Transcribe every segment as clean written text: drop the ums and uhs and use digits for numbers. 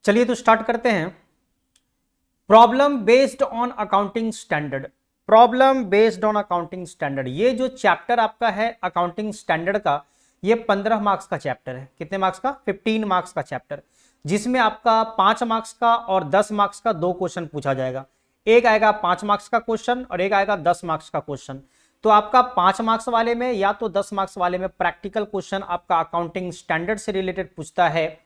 चलिए तो स्टार्ट करते हैं। Problem based on accounting standard. Problem based on accounting standard, ये जो चैप्टर आपका है अकाउंटिंग स्टैंडर्ड का, ये 15 मार्क्स का चैप्टर है। कितने मार्क्स का? 15 मार्क्स का चैप्टर, जिसमें आपका 5 मार्क्स का और 10 मार्क्स का दो क्वेश्चन पूछा जाएगा। एक आएगा 5 मार्क्स का क्वेश्चन और एक आएगा 10 मार्क्स का क्वेश्चन। तो आपका 5 मार्क्स वाले में या तो 10 मार्क्स वाले में प्रैक्टिकल क्वेश्चन आपका अकाउंटिंग स्टैंडर्ड से रिलेटेड पूछता है,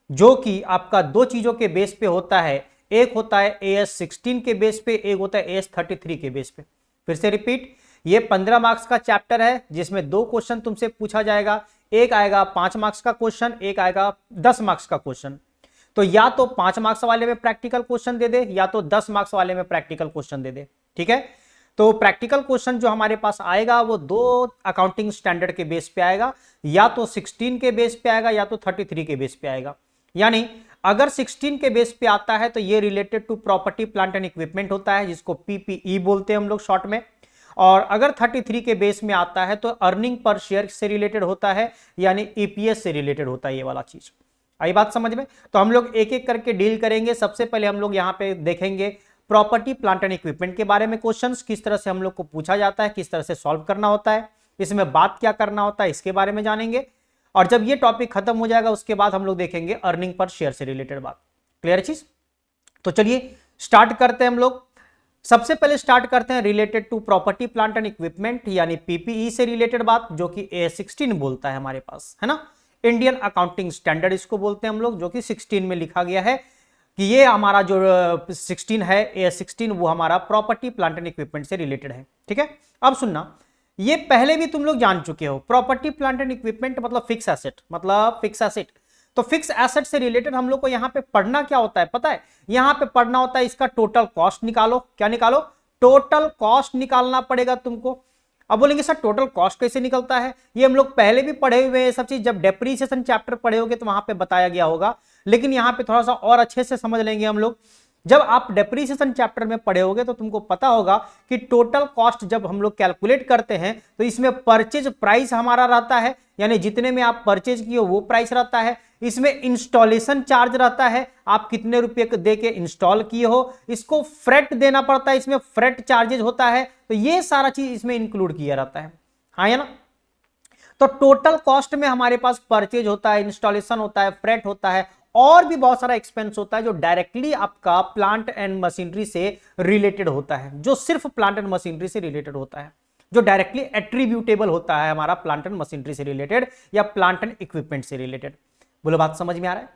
जो कि आपका दो चीजों के बेस पे होता है। एक होता है AS 16 के बेस पे, एक होता है AS 33 के बेस पे। फिर से रिपीट, ये 15 मार्क्स का चैप्टर है जिसमें दो क्वेश्चन तुमसे पूछा जाएगा। एक आएगा 5 मार्क्स का क्वेश्चन, एक आएगा 10 मार्क्स का क्वेश्चन। तो या तो 5 मार्क्स वाले में प्रैक्टिकल क्वेश्चन दे दे या तो 10 मार्क्स वाले में प्रैक्टिकल क्वेश्चन दे दे। ठीक है, तो प्रैक्टिकल क्वेश्चन जो हमारे पास आएगा वो दो अकाउंटिंग स्टैंडर्ड के बेस पे आएगा, या तो 16 के बेस पे आएगा या तो 33 के बेस पे आएगा। यानी अगर 16 के बेस पे आता है तो ये related to property plant and equipment होता है, जिसको PPE बोलते हैं हम लोग शॉर्ट में। और अगर 33 के बेस में आता है तो अर्निंग पर शेयर से रिलेटेड होता है, यानी EPS से रिलेटेड होता है ये वाला चीज। आई बात समझ में? तो हम लोग एक एक करके डील करेंगे। सबसे पहले हम लोग यहाँ पे देखेंगे प्रॉपर्टी प्लांट एंड इक्विपमेंट के बारे में क्वेश्चंस, किस तरह से हम लोग को पूछा जाता है, किस तरह से सॉल्व करना होता है, इसमें बात क्या करना होता है, इसके बारे में जानेंगे। और जब ये टॉपिक खत्म हो जाएगा उसके बाद हम लोग देखेंगे अर्निंग पर शेयर से रिलेटेड बात। क्लियर चीज? तो चलिए स्टार्ट करते हैं हम लोग। सबसे पहले स्टार्ट करते हैं related to property plant and equipment, यानी PPE से रिलेटेड बात, जो कि AS 16 बोलता है हमारे पास, है ना। इंडियन अकाउंटिंग स्टैंडर्ड इसको बोलते हैं हम लोग, जो कि 16 में लिखा गया है कि ये हमारा जो 16 है AS 16, वो हमारा प्रॉपर्टी प्लांट एंड इक्विपमेंट से रिलेटेड है। ठीक है, अब सुनना, ये पहले भी तुम लोग जान चुके हो। प्रॉपर्टी प्लांट एंड इक्विपमेंट मतलब फिक्स एसेट, मतलब फिक्स एसेट। तो फिक्स एसेट से रिलेटेड हम लोग को यहां पे पढ़ना क्या होता है पता है? यहां पे पढ़ना होता है इसका टोटल कॉस्ट निकालो। क्या निकालो? टोटल कॉस्ट निकालना पड़ेगा तुमको। अब बोलेंगे सर टोटल कॉस्ट कैसे निकलता है? ये हम लोग पहले भी पढ़े हुए हैं सब चीज, जब डेप्रीसिएशन चैप्टर पढ़े होगे तो वहां पे बताया गया होगा, लेकिन यहां पे थोड़ा सा और अच्छे से समझ लेंगे हम लोग। जब आप डेप्रीसिएशन चैप्टर में पढ़े होगे तो तुमको पता होगा कि टोटल कॉस्ट जब हम लोग कैलकुलेट करते हैं तो इसमें परचेज प्राइस हमारा रहता है, यानी जितने में आप परचेज किए वो प्राइस रहता है। इसमें इंस्टॉलेशन चार्ज रहता है, आप कितने रुपए दे के इंस्टॉल किए हो, इसको फ्रेट देना पड़ता है, इसमें फ्रेट चार्जेज होता है। तो ये सारा चीज इसमें इंक्लूड किया रहता है, हाँ या ना। तो टोटल कॉस्ट में हमारे पास परचेज होता है, इंस्टॉलेशन होता है, फ्रेट होता है, और भी बहुत सारा एक्सपेंस होता है जो डायरेक्टली आपका प्लांट एंड मशीनरी से रिलेटेड होता है, जो सिर्फ प्लांट एंड मशीनरी से रिलेटेड होता है, जो डायरेक्टली एट्रीब्यूटेबल होता है हमारा प्लांट एंड मशीनरी से रिलेटेड या प्लांट एंड इक्विपमेंट से रिलेटेड। बोलो बात समझ में आ रहा है?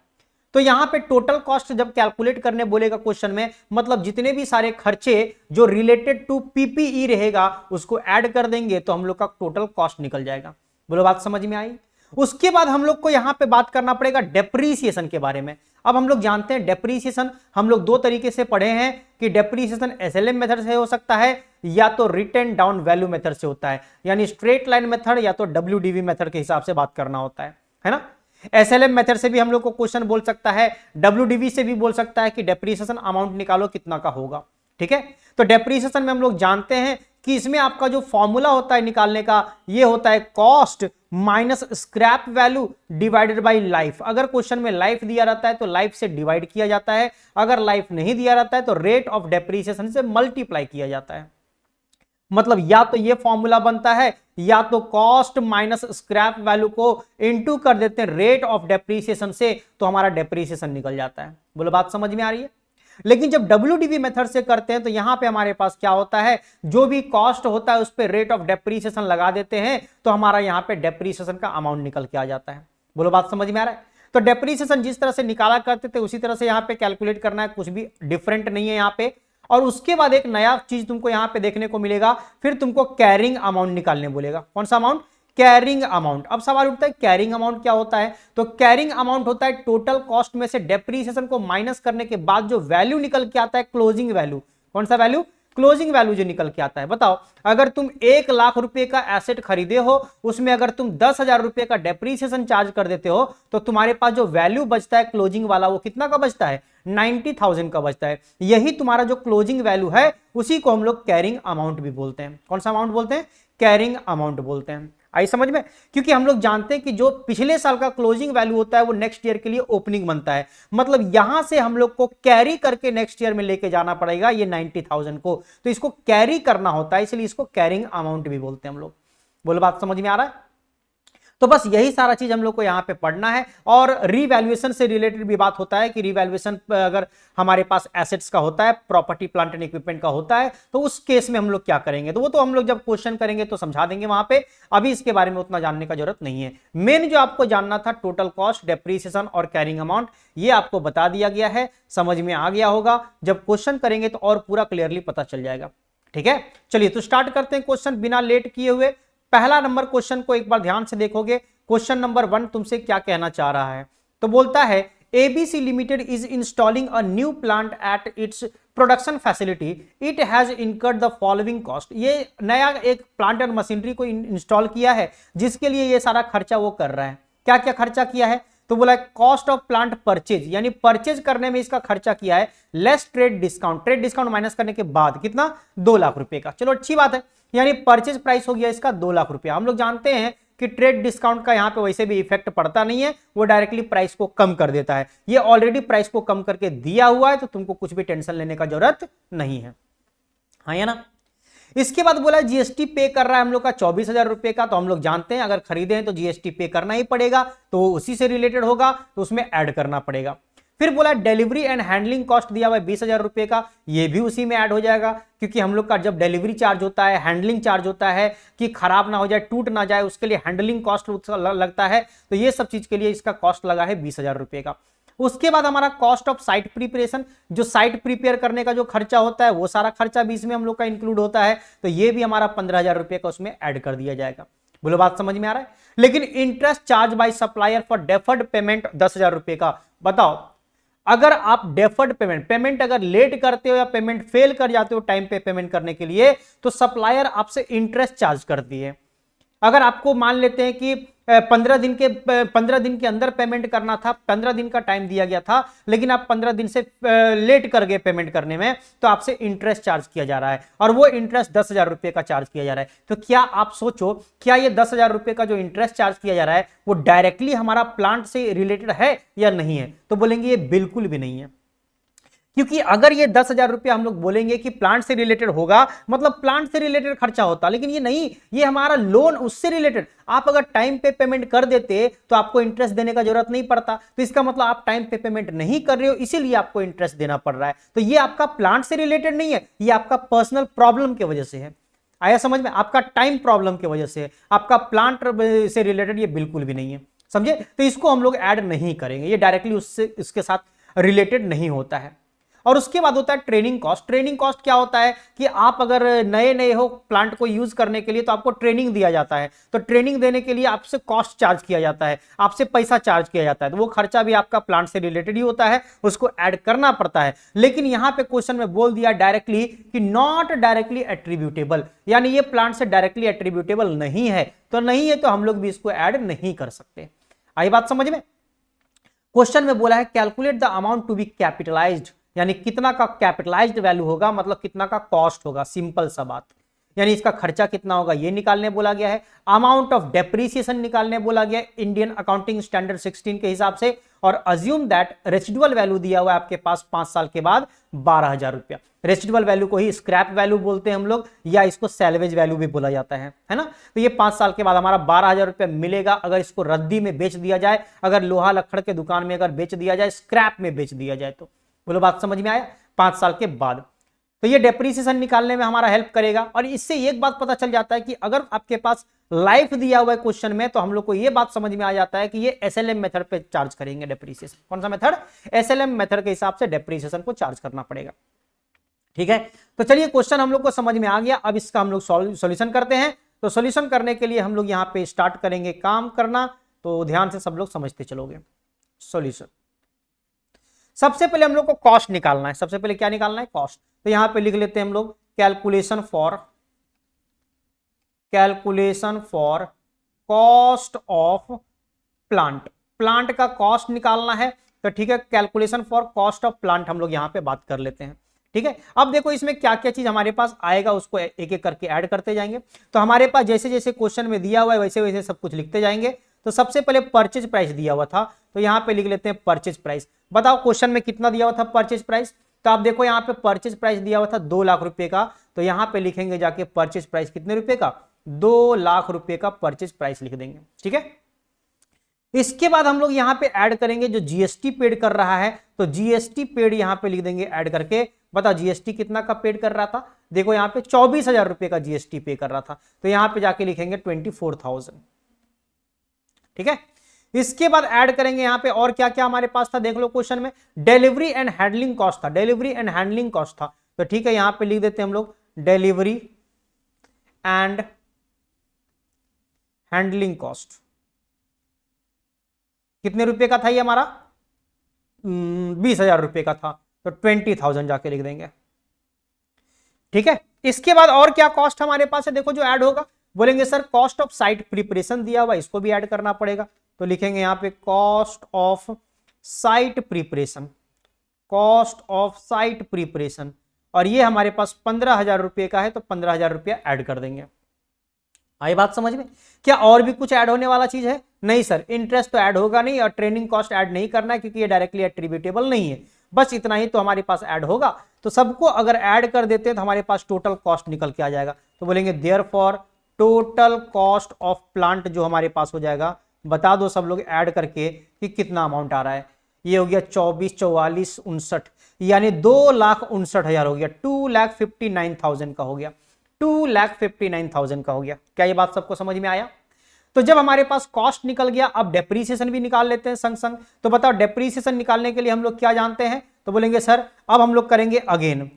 तो यहां पे टोटल कॉस्ट जब कैलकुलेट करने बोलेगा क्वेश्चन में, मतलब जितने भी सारे खर्चे जो रिलेटेड टू PPE रहेगा उसको ऐड कर देंगे तो हम लोग का टोटल कॉस्ट निकल जाएगा। बोलो बात समझ में आई? उसके बाद हम लोग को यहां पे बात करना पड़ेगा डेप्रीसिएशन के बारे में। अब हम लोग जानते हैं डेप्रीसिएशन हम लोग दो तरीके से पढ़े हैं कि डेप्रीसिएशन SLM मेथड से हो सकता है या तो रिटन डाउन वैल्यू मेथड से होता है, यानी स्ट्रेट लाइन मेथड या तो WDV मेथड के हिसाब से बात करना होता है ना। SLM मेथड से भी हम लोग को क्वेश्चन बोल सकता है, WDV से भी बोल सकता है कि डेप्रीसिएशन अमाउंट निकालो कितना का होगा। ठीक है, तो डेप्रीसिएशन में हम लोग जानते हैं कि इसमें आपका जो फॉर्मूला होता है निकालने का, ये होता है cost minus scrap value divided by life. अगर क्वेश्चन में लाइफ दिया रहता है तो लाइफ से डिवाइड किया जाता है, अगर लाइफ नहीं दिया रहता है तो रेट ऑफ डेप्रीसिएशन से मल्टीप्लाई किया जाता है। मतलब या तो ये फॉर्मूला बनता है या तो कॉस्ट माइनस स्क्रैप वैल्यू को इनटू कर देते हैं रेट ऑफ डेप्रीसिएशन से, तो हमारा डेप्रीसिएशन निकल जाता है। बोलो बात समझ में आ रही है? लेकिन जब WDV मेथड से करते हैं तो यहां पे हमारे पास क्या होता है, जो भी कॉस्ट होता है उस पे रेट ऑफ डेप्रीसिएशन लगा देते हैं, तो हमारा यहां पे डेप्रीसिएशन का अमाउंट निकल के आ जाता है। बोलो बात समझ में आ रहा है? तो डेप्रीसिएशन जिस तरह से निकाला करते थे उसी तरह से यहां पे कैलकुलेट करना है, कुछ भी डिफरेंट नहीं है यहां पे। और उसके बाद एक नया चीज तुमको यहां पे देखने को मिलेगा, फिर तुमको कैरिंग अमाउंट निकालने बोलेगा। कौन सा अमाउंट? Carrying amount. अब सवाल उठता है कैरिंग अमाउंट क्या होता है? तो कैरिंग अमाउंट होता है टोटल कॉस्ट में से डेप्रीसिएशन को माइनस करने के बाद जो वैल्यू निकल के आता है, क्लोजिंग वैल्यू। कौन सा वैल्यू? क्लोजिंग वैल्यू जो निकल के आता है। बताओ, अगर तुम 1 लाख रुपए का एसेट खरीदे हो, उसमें अगर तुम 10,000 रुपए का डेप्रीसिएशन चार्ज कर देते हो, तो तुम्हारे पास जो वैल्यू बचता है क्लोजिंग वाला, वो कितना का बचता है? 90,000 का बचता है। यही तुम्हारा जो क्लोजिंग वैल्यू है, उसी को हम लोग कैरिंग अमाउंट भी बोलते हैं। कौन सा अमाउंट बोलते हैं? कैरिंग अमाउंट बोलते हैं। आई समझ में? क्योंकि हम लोग जानते हैं कि जो पिछले साल का क्लोजिंग वैल्यू होता है वो नेक्स्ट ईयर के लिए ओपनिंग बनता है, मतलब यहां से हम लोग को कैरी करके नेक्स्ट ईयर में लेके जाना पड़ेगा ये 90,000 को, तो इसको कैरी करना होता है, इसलिए इसको कैरिंग अमाउंट भी बोलते हैं हम लोग। बोलो बात समझ में आ रहा है? तो बस यही सारा चीज हम लोग को यहां पे पढ़ना है। और रीवैल्यूएशन से रिलेटेड भी बात होता है कि रीवैल्यूएशन अगर हमारे पास एसेट्स का होता है, प्रॉपर्टी प्लांट एंड इक्विपमेंट का होता है, तो उस केस में हम लोग क्या करेंगे, तो वो तो हम लोग जब क्वेश्चन करेंगे तो समझा देंगे वहां पे, अभी इसके बारे में उतना जानने का जरूरत नहीं है। मेन जो आपको जानना था टोटल कॉस्ट, डेप्रीसिएशन और कैरिंग अमाउंट, ये आपको बता दिया गया है, समझ में आ गया होगा। जब क्वेश्चन करेंगे तो और पूरा क्लियरली पता चल जाएगा। ठीक है, चलिए तो स्टार्ट करते हैं क्वेश्चन बिना लेट किए हुए। पहला नंबर क्वेश्चन को एक बार ध्यान से देखोगे, क्वेश्चन नंबर 1 तुमसे क्या कहना चाह रहा है, तो बोलता है ABC limited is installing a new plant at its production facility, it has incurred the following cost. ये नया एक प्लांट और मशीनरी को इंस्टॉल किया है जिसके लिए ये सारा खर्चा वो कर रहा है। क्या क्या खर्चा किया है, तो बोला कॉस्ट ऑफ प्लांट परचेज, यानी परचेज करने में इसका खर्चा किया है, less trade discount, trade discount minus करने के बाद कितना, 2 लाख रुपए का। चलो अच्छी बात है, यानी परचेज प्राइस हो गया इसका 2 लाख रुपया। हम लोग जानते हैं कि ट्रेड डिस्काउंट का यहां पे वैसे भी इफेक्ट पड़ता नहीं है, वो डायरेक्टली प्राइस को कम कर देता है। ये ऑलरेडी प्राइस को कम करके दिया हुआ है, तो तुमको कुछ भी टेंशन लेने का जरूरत नहीं है, हाँ या ना। इसके बाद बोला जीएसटी पे कर रहा है हम लोग का 24,000 रुपए का, तो हम लोग जानते हैं अगर खरीदे हैं तो जीएसटी पे करना ही पड़ेगा, तो उसी से रिलेटेड होगा, तो उसमें ऐड करना पड़ेगा। फिर बोला डिलीवरी एंड हैंडलिंग कॉस्ट दिया हुआ है 20,000 रुपए का, ये भी उसी में ऐड हो जाएगा, क्योंकि हम लोग का जब डिलीवरी चार्ज होता है, हैंडलिंग चार्ज होता है कि खराब ना हो जाए, टूट ना जाए, उसके लिए हैंडलिंग कॉस्ट लगता है, तो ये सब चीज के लिए इसका कॉस्ट लगा है 20,000 रुपए का। उसके बाद हमारा कॉस्ट ऑफ साइट प्रिपरेशन, जो साइट प्रिपेयर करने का जो खर्चा होता है वो सारा खर्चा भी इसमें हम लोग का इंक्लूड होता है, तो ये भी हमारा 15,000 रुपए का उसमें ऐड कर दिया जाएगा। बोलो बात समझ में आ रहा है? लेकिन interest charge by supplier for deferred payment 10,000 रुपए का। बताओ अगर आप डेफर्ड पेमेंट अगर लेट करते हो या पेमेंट फेल कर जाते हो टाइम पे पेमेंट करने के लिए, तो सप्लायर आपसे इंटरेस्ट चार्ज करती है। अगर आपको मान लेते हैं कि 15 दिन के अंदर पेमेंट करना था, 15 दिन का टाइम दिया गया था, लेकिन आप 15 दिन से लेट कर गए पेमेंट करने में, तो आपसे इंटरेस्ट चार्ज किया जा रहा है, और वो इंटरेस्ट 10,000 रुपए का चार्ज किया जा रहा है। तो क्या आप सोचो, क्या ये 10,000 रुपए का जो इंटरेस्ट चार्ज किया जा रहा है वो डायरेक्टली हमारा प्लांट से रिलेटेड है या नहीं है? तो बोलेंगे ये बिल्कुल भी नहीं है, क्योंकि अगर ये 10,000 रुपया हम लोग बोलेंगे कि प्लांट से रिलेटेड होगा, मतलब प्लांट से रिलेटेड खर्चा होता, लेकिन ये नहीं, ये हमारा लोन उससे रिलेटेड। आप अगर टाइम पे पेमेंट कर देते तो आपको इंटरेस्ट देने का जरूरत नहीं पड़ता, तो इसका मतलब आप टाइम पे पेमेंट नहीं कर रहे हो, इसीलिए आपको इंटरेस्ट देना पड़ रहा है। तो ये आपका प्लांट से रिलेटेड नहीं है, ये आपका पर्सनल प्रॉब्लम की वजह से है। आया समझ में? आपका टाइम प्रॉब्लम की वजह से, आपका प्लांट से रिलेटेड ये बिल्कुल भी नहीं है, समझे? तो इसको हम लोग ऐड नहीं करेंगे, ये डायरेक्टली उससे इसके साथ रिलेटेड नहीं होता है। और उसके बाद होता है ट्रेनिंग कॉस्ट। ट्रेनिंग कॉस्ट क्या होता है कि आप अगर नए हो प्लांट को यूज करने के लिए, तो आपको ट्रेनिंग दिया जाता है, तो ट्रेनिंग देने के लिए आपसे कॉस्ट चार्ज किया जाता है, आपसे पैसा चार्ज किया जाता है, तो वो खर्चा भी आपका प्लांट से रिलेटेड ही होता है, उसको ऐड करना पड़ता है। लेकिन यहां पे क्वेश्चन में बोल दिया डायरेक्टली कि नॉट डायरेक्टली एट्रीब्यूटेबल, यानी ये प्लांट से डायरेक्टली एट्रीब्यूटेबल नहीं है, तो नहीं है तो हम लोग भी इसको ऐड नहीं कर सकते। आई बात समझ में? क्वेश्चन में बोला है calculate the amount to be capitalized, यानी कितना का कैपिटलाइज्ड वैल्यू होगा, मतलब कितना का कॉस्ट होगा, सिंपल सा बात, यानी इसका खर्चा कितना होगा ये निकालने बोला गया है। अमाउंट ऑफ डेप्रीसिएशन निकालने बोला गया है इंडियन अकाउंटिंग स्टैंडर्ड 16 के हिसाब से, और अज्यूम दैट रेसिडुअल वैल्यू दिया हुआ है आपके पास 5 साल के बाद 12,000 रुपया। रेसिडुअल वैल्यू को ही स्क्रैप वैल्यू बोलते हैं हम लोग, या इसको सैल्वेज वैल्यू भी बोला जाता है ना। तो ये 5 साल के बाद हमारा 12,000 रुपया मिलेगा अगर इसको रद्दी में बेच दिया जाए, अगर लोहा लक्कड़ के दुकान में अगर बेच दिया जाए, स्क्रैप में बेच दिया जाए तो। बोलो बात समझ में आया? 5 साल के बाद तो ये डेप्रीसिएशन निकालने में हमारा हेल्प करेगा। और इससे एक बात पता चल जाता है कि अगर आपके पास लाइफ दिया हुआ है क्वेश्चन में, तो हम लोग को ये बात समझ में आ जाता है कि ये एसएलएम मेथड पे चार्ज करेंगे डेप्रीसिएशन। कौन सा मेथड? एसएलएम मेथड के हिसाब से डेप्रीसिएशन को चार्ज करना पड़ेगा। ठीक है, तो चलिए क्वेश्चन हम लोग को समझ में आ गया, अब इसका हम लोग सॉल्यूशन करते हैं। तो सॉल्यूशन करने के लिए हम लोग यहाँ पे स्टार्ट करेंगे काम करना, तो ध्यान से सब लोग समझते चलोगे। सॉल्यूशन, सबसे पहले हम लोग को कॉस्ट निकालना है। सबसे पहले क्या निकालना है? कॉस्ट। तो यहां पे लिख लेते हैं हम लोग calculation for cost of plant. Plant का कॉस्ट निकालना है, तो ठीक है, calculation for cost of plant हम लोग यहां पे बात कर लेते हैं। ठीक है। अब देखो इसमें क्या क्या चीज हमारे पास आएगा, उसको एक एक करके ऐड करते जाएंगे। तो हमारे पास जैसे जैसे क्वेश्चन में दिया हुआ है वैसे वैसे सब कुछ लिखते जाएंगे। तो सबसे पहले परचेज प्राइस दिया हुआ था, तो यहां पे लिख लेते हैं परचेज प्राइस। बताओ क्वेश्चन में कितना दिया हुआ था परचेज प्राइस, तो आप देखो यहाँ पे परचेज प्राइस दिया हुआ था 2 लाख रुपए का, तो यहां पे लिखेंगे जाके परचेज प्राइस कितने रुपए का, 2 लाख रुपए का परचेज प्राइस लिख देंगे। ठीक है। इसके बाद हम लोग यहां पे ऐड करेंगे जो जीएसटी पेड कर रहा है, तो जीएसटी पेड यहां पे लिख देंगे ऐड करके। बताओ जीएसटी कितना का पेड कर रहा था, देखो यहां पे 24,000 रुपए का जीएसटी पे कर रहा था, तो यहां पे जाके लिखेंगे 24,000। ठीक है। इसके बाद ऐड करेंगे यहां पे और क्या क्या हमारे पास था, देख लो क्वेश्चन में डिलीवरी एंड हैंडलिंग कॉस्ट था, डिलीवरी एंड हैंडलिंग कॉस्ट था, तो ठीक है यहां पे लिख देते हैं हम लोग डिलीवरी एंड हैंडलिंग कॉस्ट। कितने रुपए का था ये हमारा, 20,000 रुपए का था, तो 20,000 जाके लिख देंगे। ठीक है। इसके बाद और क्या कॉस्ट हमारे पास है, देखो जो ऐड होगा, बोलेंगे sir cost of site preparation दिया हुआ, इसको भी ऐड करना पड़ेगा, तो लिखेंगे यहां पे cost of site preparation, cost of site preparation, और ये हमारे पास 15,000 रुपए का है, तो 15,000 रुपया ऐड कर देंगे। आई बात समझ में। क्या और भी कुछ ऐड होने वाला चीज है, नहीं सर, इंटरेस्ट तो ऐड होगा नहीं और ट्रेनिंग कॉस्ट ऐड नहीं करना है क्योंकि ये डायरेक्टली एट्रीब्यूटेबल नहीं है, बस इतना ही तो हमारे पास ऐड होगा। तो सबको अगर ऐड कर देते हैं तो हमारे पास टोटल कॉस्ट निकल के आ जाएगा, तो बोलेंगे therefore total cost of plant जो हमारे पास हो जाएगा, बता दो सब लोग ऐड करके कि कितना अमाउंट आ रहा है। ये हो गया 24, 44, 59, यानी 2,59,000 हो गया, 2,59,000 का हो गया, 2,59,000 का हो गया। क्या ये बात सबको समझ में आया। तो जब हमारे पास कॉस्ट निकल गया, अब डेप्रीसिएशन भी निकाल लेते हैं संग संग। तो बताओ डेप्रीसिएशन निकालने के लिए हम लोग क्या जानते हैं, तो बोलेंगे सर अब हम लोग करेंगे अगेन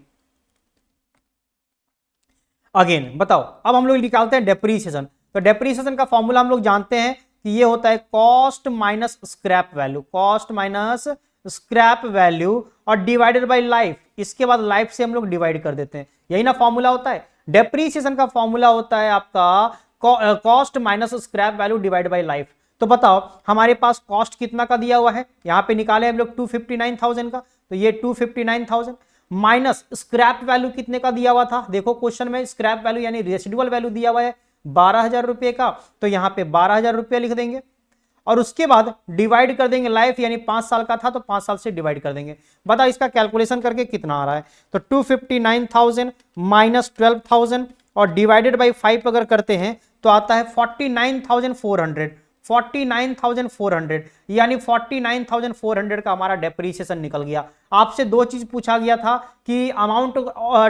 बताओ अब हम लोग निकालते हैं डेप्रीसिएशन। तो डेप्रीसिएशन का फॉर्मूला हम लोग जानते हैं कि ये होता है cost minus scrap value, cost minus scrap value और डिवाइडेड बाय लाइफ। इसके बाद लाइफ से हम लोग डिवाइड कर देते हैं, यही ना फॉर्मूला होता है। डेप्रीसिएशन का फॉर्मूला होता है आपका cost minus scrap value divide by life. तो बताओ हमारे पास कॉस्ट कितना का दिया हुआ है, यहां पे निकाले हम लोग 259,000 का, तो ये 259,000 माइनस स्क्रैप वैल्यू कितने का दिया हुआ था, देखो क्वेश्चन में स्क्रैप वैल्यू यानी रेसिडुअल वैल्यू दिया हुआ है 12,000 रुपए का, तो यहां पे 12,000 रुपया लिख देंगे और उसके बाद डिवाइड कर देंगे लाइफ, यानी 5 साल का था तो 5 साल से डिवाइड कर देंगे। बताओ इसका कैलकुलेशन करके कितना आ रहा है, तो 259,000 माइनस 12,000 और डिवाइडेड बाई 5 अगर करते हैं तो आता है 49,400, 49,400, यानी 49,400 का हमारा डेप्रीसिएशन निकल गया। आपसे दो चीज पूछा गया था कि अमाउंट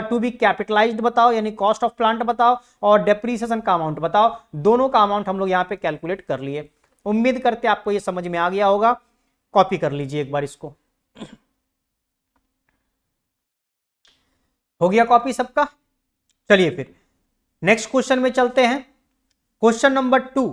टू बी कैपिटलाइज्ड बताओ, यानी कॉस्ट ऑफ प्लांट बताओ, और डेप्रीसिएशन का अमाउंट बताओ। दोनों का अमाउंट हम लोग यहां पे कैलकुलेट कर लिए। उम्मीद करते आपको ये समझ में आ गया होगा। कॉपी कर लीजिए एक बार इसको। हो गया कॉपी सबका। चलिए फिर नेक्स्ट क्वेश्चन में चलते हैं। क्वेश्चन नंबर 2,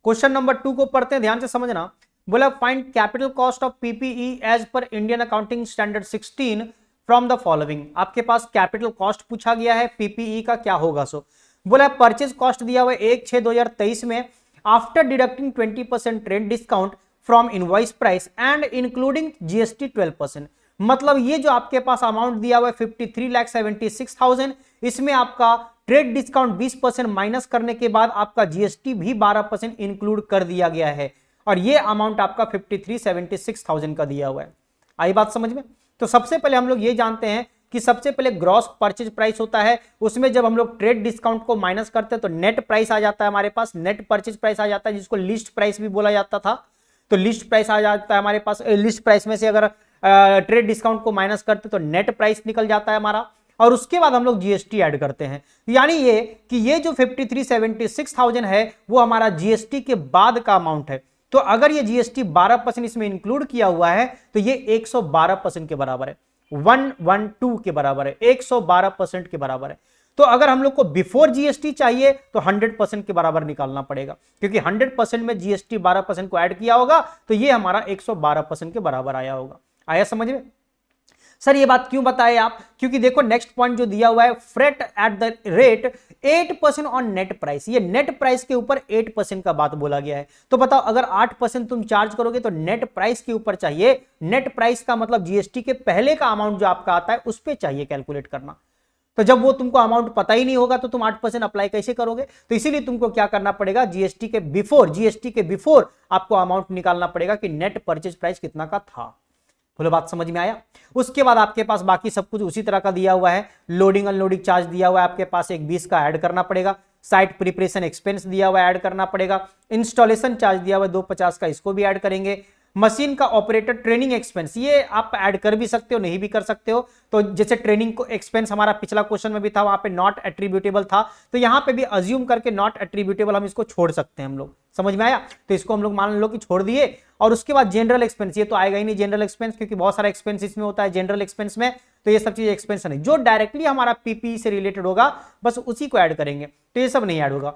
क्वेश्चन नंबर 2 को पढ़ते हैं, ध्यान से समझना। बोला find capital cost of PPE as per Indian accounting standard 16 from the following. आपके पास कैपिटल कॉस्ट पूछा गया है, पीपीई का क्या होगा। सो बोला परचेज कॉस्ट दिया हुआ है 1/6/2023 में, after deducting 20% trade discount from invoice price and including GST 12%। मतलब ये जो आपके पास अमाउंट दिया हुआ है 53,76,000, इसमें आपका ट्रेड डिस्काउंट 20% माइनस करने के बाद आपका जीएसटी भी 12% इंक्लूड कर दिया गया है, और ये अमाउंट आपका 53,76,000 का दिया हुआ है। आई बात समझ में। तो सबसे पहले हम लोग ये जानते हैं कि सबसे पहले ग्रॉस परचेज प्राइस होता है, उसमें जब हम लोग ट्रेड डिस्काउंट को माइनस करते हैं तो नेट प्राइस आ जाता है हमारे पास, नेट परचेज प्राइस आ जाता है, जिसको लिस्ट प्राइस भी बोला जाता था। तो लिस्ट प्राइस आ जाता है हमारे पास। लिस्ट प्राइस में से अगर ट्रेड डिस्काउंट को माइनस करते तो नेट प्राइस निकल जाता है हमारा, और उसके बाद हम लोग जीएसटी ऐड करते हैं। यानी ये कि ये जो 53,76,000 है वो हमारा जीएसटी के बाद का अमाउंट है। तो अगर ये जीएसटी 12% इसमें इंक्लूड किया हुआ है तो ये 112% के बराबर है, 112 के बराबर है, 112% के बराबर है। तो अगर हम लोग को बिफोर जीएसटी चाहिए तो 100% के बराबर निकालना पड़ेगा, क्योंकि 100% में जीएसटी 12% को ऐड किया होगा, तो ये हमारा 112% के बराबर आया होगा। आया समझ में। सर ये बात क्यों बताए आप? क्योंकि देखो नेक्स्ट पॉइंट जो दिया हुआ है, freight at the rate 8% on net price, ये नेट प्राइस के ऊपर 8% का बात बोला गया है। तो बताओ अगर 8% तुम चार्ज करोगे तो नेट प्राइस के ऊपर चाहिए, नेट प्राइस का मतलब जीएसटी के पहले का अमाउंट जो आपका आता है उस पर चाहिए कैलकुलेट करना। तो जब वो तुमको अमाउंट पता ही नहीं होगा तो तुम 8% अप्लाई कैसे करोगे? तो इसीलिए तुमको क्या करना पड़ेगा, जीएसटी के बिफोर आपको अमाउंट निकालना पड़ेगा कि नेट परचेज प्राइस कितना का था। बोलो बात समझ में आया? उसके बाद आपके पास बाकी सब कुछ उसी तरह का दिया हुआ है, लोडिंग अनलोडिंग चार्ज दिया हुआ है आपके पास, एक 20 का ऐड करना पड़ेगा, साइट प्रिपरेशन एक्सपेंस दिया हुआ है ऐड करना पड़ेगा, इंस्टॉलेशन चार्ज दिया हुआ है 250 का, इसको भी ऐड करेंगे, मशीन का ऑपरेटर ट्रेनिंग एक्सपेंस ये आप ऐड कर भी सकते हो नहीं भी कर सकते हो। तो जैसे ट्रेनिंग को एक्सपेंस हमारा पिछला क्वेश्चन में भी था, वहां पे नॉट एट्रीब्यूटेबल था, तो यहां पे भी अज्यूम करके नॉट एट्रीब्यूटेबल हम इसको छोड़ सकते हैं हम लोग। समझ में आया? तो इसको हम लोग मान लो कि छोड़ दिए। और उसके बाद जनरल एक्सपेंस, ये तो आएगा ही नहीं जनरल एक्सपेंस, क्योंकि बहुत सारा एक्सपेंस इसमें होता है जनरल एक्सपेंस में, तो ये सब चीज एक्सपेंस नहीं, जो डायरेक्टली हमारा पीपी से रिलेटेड होगा बस उसी को ऐड करेंगे, तो ये सब नहीं ऐड होगा।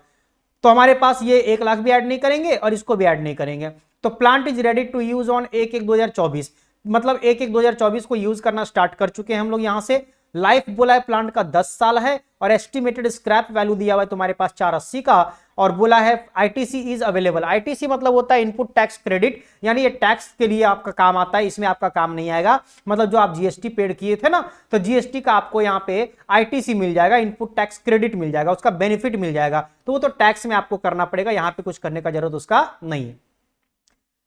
तो हमारे पास ये 1 लाख भी ऐड नहीं करेंगे और इसको भी ऐड नहीं करेंगे। तो plant is ready to use on 1/1/2024, मतलब 1/1/2024 को यूज करना स्टार्ट कर चुके हैं हम लोग। यहां से लाइफ बोला है प्लांट का 10 साल है, और एस्टिमेटेड स्क्रैप वैल्यू दिया हुआ है तुम्हारे पास 480 का, और बोला है आईटीसी इज अवेलेबल। आईटीसी मतलब होता है इनपुट टैक्स क्रेडिट, यानी ये टैक्स के लिए आपका काम आता है, इसमें आपका काम नहीं आएगा। मतलब जो आप जीएसटी पेड किए थे ना, तो जीएसटी का आपको यहाँ पे आईटीसी मिल जाएगा, इनपुट टैक्स क्रेडिट मिल जाएगा, उसका बेनिफिट मिल जाएगा, तो वो तो टैक्स में आपको करना पड़ेगा, यहाँ पे कुछ करने का जरूरत उसका नहीं है।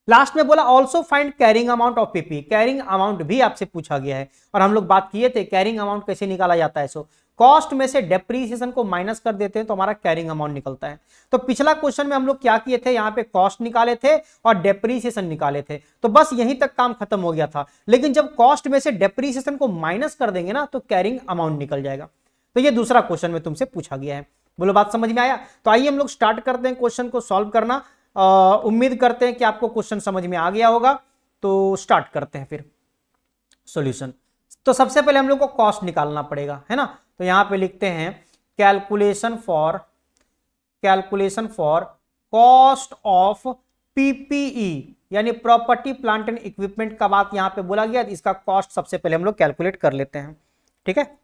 लास्ट में बोला also find carrying amount of PP, carrying amount भी आपसे पूछा गया है, और हम लोग बात किए थे कैरिंग अमाउंट कैसे निकाला जाता है। सो कॉस्ट में से डेप्रीसिएशन को माइनस कर देते हैं तो हमारा कैरिंग अमाउंट निकलता है। तो पिछला क्वेश्चन में हम लोग क्या किए थे, यहाँ पे कॉस्ट निकाले थे और डेप्रीसिएशन निकाले थे, तो बस यहीं तक काम खत्म हो गया था। लेकिन जब कॉस्ट में से डेप्रीसिएशन को माइनस कर देंगे ना तो कैरिंग अमाउंट निकल जाएगा। तो ये दूसरा क्वेश्चन में तुमसे पूछा गया है। बोलो बात समझ में आया? तो आइए हम लोग स्टार्ट करते हैं क्वेश्चन को सॉल्व करना। उम्मीद करते हैं कि आपको क्वेश्चन समझ में आ गया होगा। तो स्टार्ट करते हैं फिर सॉल्यूशन। तो सबसे पहले हम लोग को कॉस्ट निकालना पड़ेगा, है ना। तो यहां पे लिखते हैं calculation for cost of PPE, यानी प्रॉपर्टी प्लांट एंड इक्विपमेंट का बात यहां पे बोला गया। इसका कॉस्ट सबसे पहले हम लोग कैलकुलेट कर लेते हैं, ठीक है।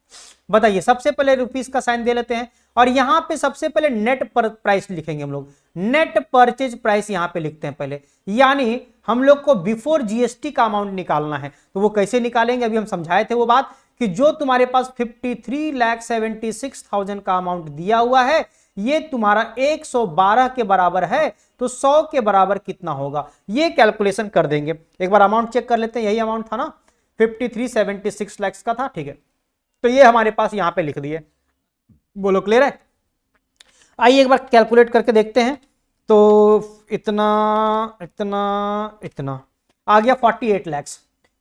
बताइए, सबसे पहले रुपीस का साइन दे लेते हैं, और यहां पे सबसे पहले नेट पर प्राइस लिखेंगे हम लोग, नेट परचेज प्राइस यहां पे लिखते हैं पहले, यानी हम लोग को बिफोर जीएसटी का अमाउंट निकालना है। तो वो कैसे निकालेंगे, अभी हम समझाए थे वो बात, कि जो तुम्हारे पास 53,76,000 का अमाउंट दिया हुआ है, ये तुम्हारा 112 के बराबर है, तो 100 के बराबर कितना होगा, ये कैलकुलेशन कर देंगे। एक बार अमाउंट चेक कर लेते हैं, यही अमाउंट था ना, 53,76 लाख का था, ठीक है। तो ये हमारे पास यहां पे लिख दिए। बोलो क्लियर है? आइए एक बार कैलकुलेट करके देखते हैं। तो इतना इतना इतना आ गया 48 लाख,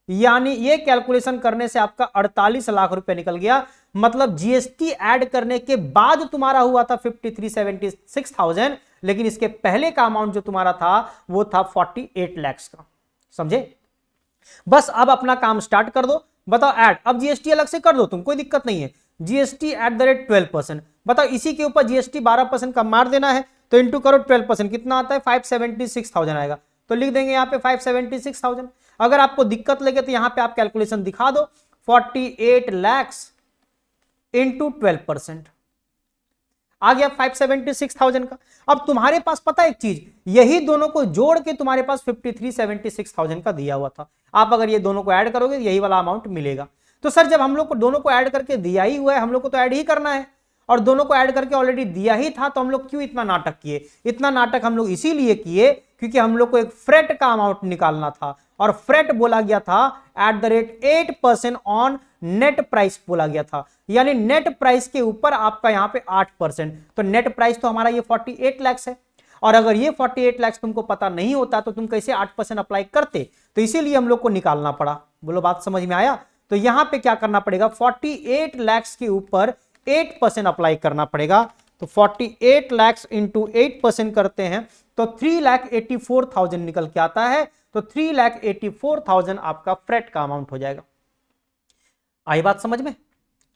यानी ये कैलकुलेशन करने से आपका 48 लाख रुपए निकल गया। मतलब जीएसटी ऐड करने के बाद तुम्हारा हुआ था 53,76,000, लेकिन इसके पहले का अमाउंट जो तुम्हारा था वो था 48 लाख का। समझे? बस अब अपना काम स्टार्ट कर दो। बताओ ऐड, अब जीएसटी अलग से कर दो तुम, कोई दिक्कत नहीं है। जीएसटी एट द रेट 12%, बताओ इसी के ऊपर जीएसटी 12% का मार देना है, तो इंटू करो 12%, कितना आता है 576,000 आएगा। तो लिख देंगे यहाँ पे 576,000। अगर आपको दिक्कत लगे तो यहाँ पे आप कैलकुलेशन दिखा दो, 48 लाख इंटू 12%, आ गया 576,000 का। अब तुम्हारे पास पता है एक चीज, यही दोनों को जोड़ के तुम्हारे पास 53,76,000 का दिया हुआ था। आप अगर ये दोनों को ऐड करोगे यही वाला अमाउंट मिलेगा। तो सर जब हम लोग को दोनों को ऐड करके दिया ही हुआ है, हम लोग को तो ऐड ही करना है, और दोनों को ऐड करके ऑलरेडी दिया ही था, तो हम लोग क्यों इतना नाटक किए? इतना नाटक हम लोग इसीलिए किए क्योंकि हम लोग को एक फ्रेट का अमाउंट निकालना था, और फ्रेट बोला गया था at the rate 8% on net price बोला गया था, यानी नेट प्राइस के ऊपर आपका यहां पे 8%। तो नेट प्राइस तो हमारा ये 48 लाख है, और अगर ये 48 लाख तुमको पता नहीं होता तो तुम कैसे 8% अप्लाई करते? तो इसीलिए हम लोग को निकालना पड़ा। बोलो बात समझ में आया? तो यहां पे क्या करना पड़ेगा, 48 लाख के ऊपर 8% अप्लाई करना पड़ेगा। तो 48 लाख इंटू 8% करते हैं तो 3,84,000 निकल के आता है। तो 3,84,000 आपका फ्रेट का अमाउंट हो जाएगा। आई बात समझ में?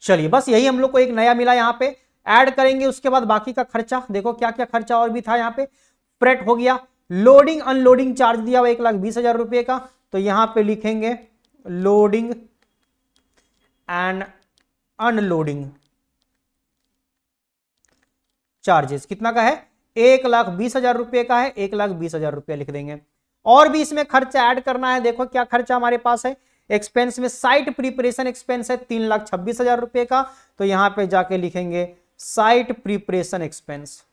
चलिए, बस यही हम लोग को एक नया मिला, यहां पे ऐड करेंगे। उसके बाद बाकी का खर्चा देखो क्या क्या खर्चा और भी था। यहाँ पे फ्रेट हो गया, लोडिंग अनलोडिंग चार्ज दिया हुआ 1,20,000 रुपए का, तो यहां पे लिखेंगे लोडिंग एंड अनलोडिंग चार्जेस कितना का है, 1,20,000 रुपए का है, 1,20,000 रुपए लिख देंगे। और भी इसमें खर्चा ऐड करना है, देखो क्या खर्चा हमारे पास है एक्सपेंस में, साइट प्रिपरेशन एक्सपेंस है 3,26,000 रुपए का, तो यहां पे जाके लिखेंगे site preparation expense,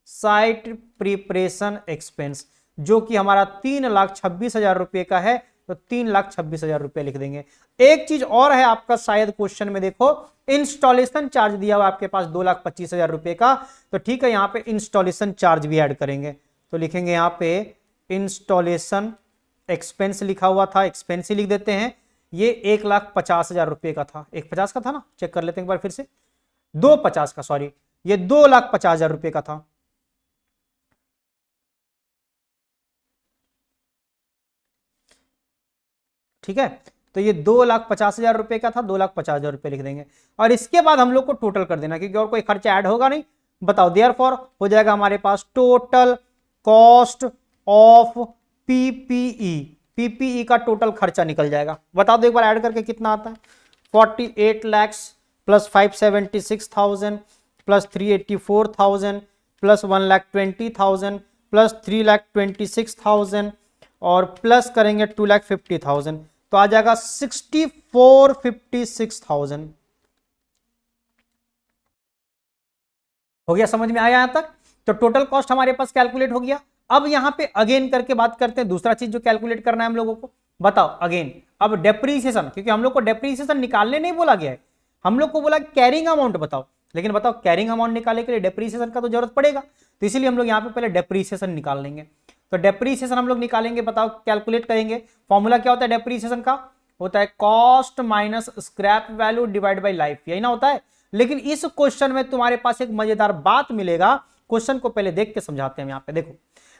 site preparation expense जो कि हमारा 3,26,000 रुपए का है, तो 3,26,000 रुपए लिख देंगे। एक चीज और है आपका शायद क्वेश्चन में, देखो इंस्टॉलेशन चार्ज दिया हुआ आपके पास 2,25,000 रुपए का, तो ठीक है यहां पे इंस्टॉलेशन चार्ज भी ऐड करेंगे, तो लिखेंगे यहां पे इंस्टॉलेशन एक्सपेंस लिखा हुआ था, एक्सपेंस ही लिख देते हैं। ये 1,50,000 रुपए का था, 1,50 का था ना, चेक कर लेते हैं एक बार फिर से, 2,50 का, सॉरी ये 2,50,000 रुपए का था। ठीक है, तो ये 2,50,000 रुपए का था, 2,50,000 रुपए लिख देंगे। और इसके बाद हम लोग को टोटल कर देना, क्योंकि और कोई खर्चा ऐड होगा नहीं। बताओ देयरफॉर हो जाएगा हमारे पास total cost of PPE, PPE का टोटल खर्चा निकल जाएगा। बता दो एक बार ऐड करके कितना आता है, 48 lakh plus 576,000 plus 384,000 plus 1,20,000 plus 3,26,000 और प्लस करेंगे 2,50,000, तो आ जाएगा 64,56,000। हो गया, समझ में आया यहां तक? तो टोटल कॉस्ट हमारे पास कैलकुलेट हो गया। अब यहां पे अगेन करके बात करते हैं, दूसरा चीज जो कैलकुलेट करना है हम लोगों को। बताओ अगेन, अब डेप्रीसिएशन, क्योंकि हम लोग को डेप्रीसिएशन निकालने नहीं बोला गया है, हम लोग को बोला कैरिंग अमाउंट बताओ। लेकिन बताओ कैरिंग अमाउंट निकालने के लिए डेप्रीसिएशन का तो जरूरत पड़ेगा, तो इसीलिए हम लोग यहां पे पहले डेप्रीसिएशन निकाल लेंगे। तो डेप्रीसिएशन हम लोग निकालेंगे, बताओ कैलकुलेट करेंगे। फॉर्मूला क्या होता है डेप्रीसिएशन का, होता है cost minus scrap value divide by life, यही ना होता है। लेकिन इस क्वेश्चन में तुम्हारे पास एक मजेदार बात मिलेगा, क्वेश्चन को पहले देख के समझाते हैं। यहां पे देखो,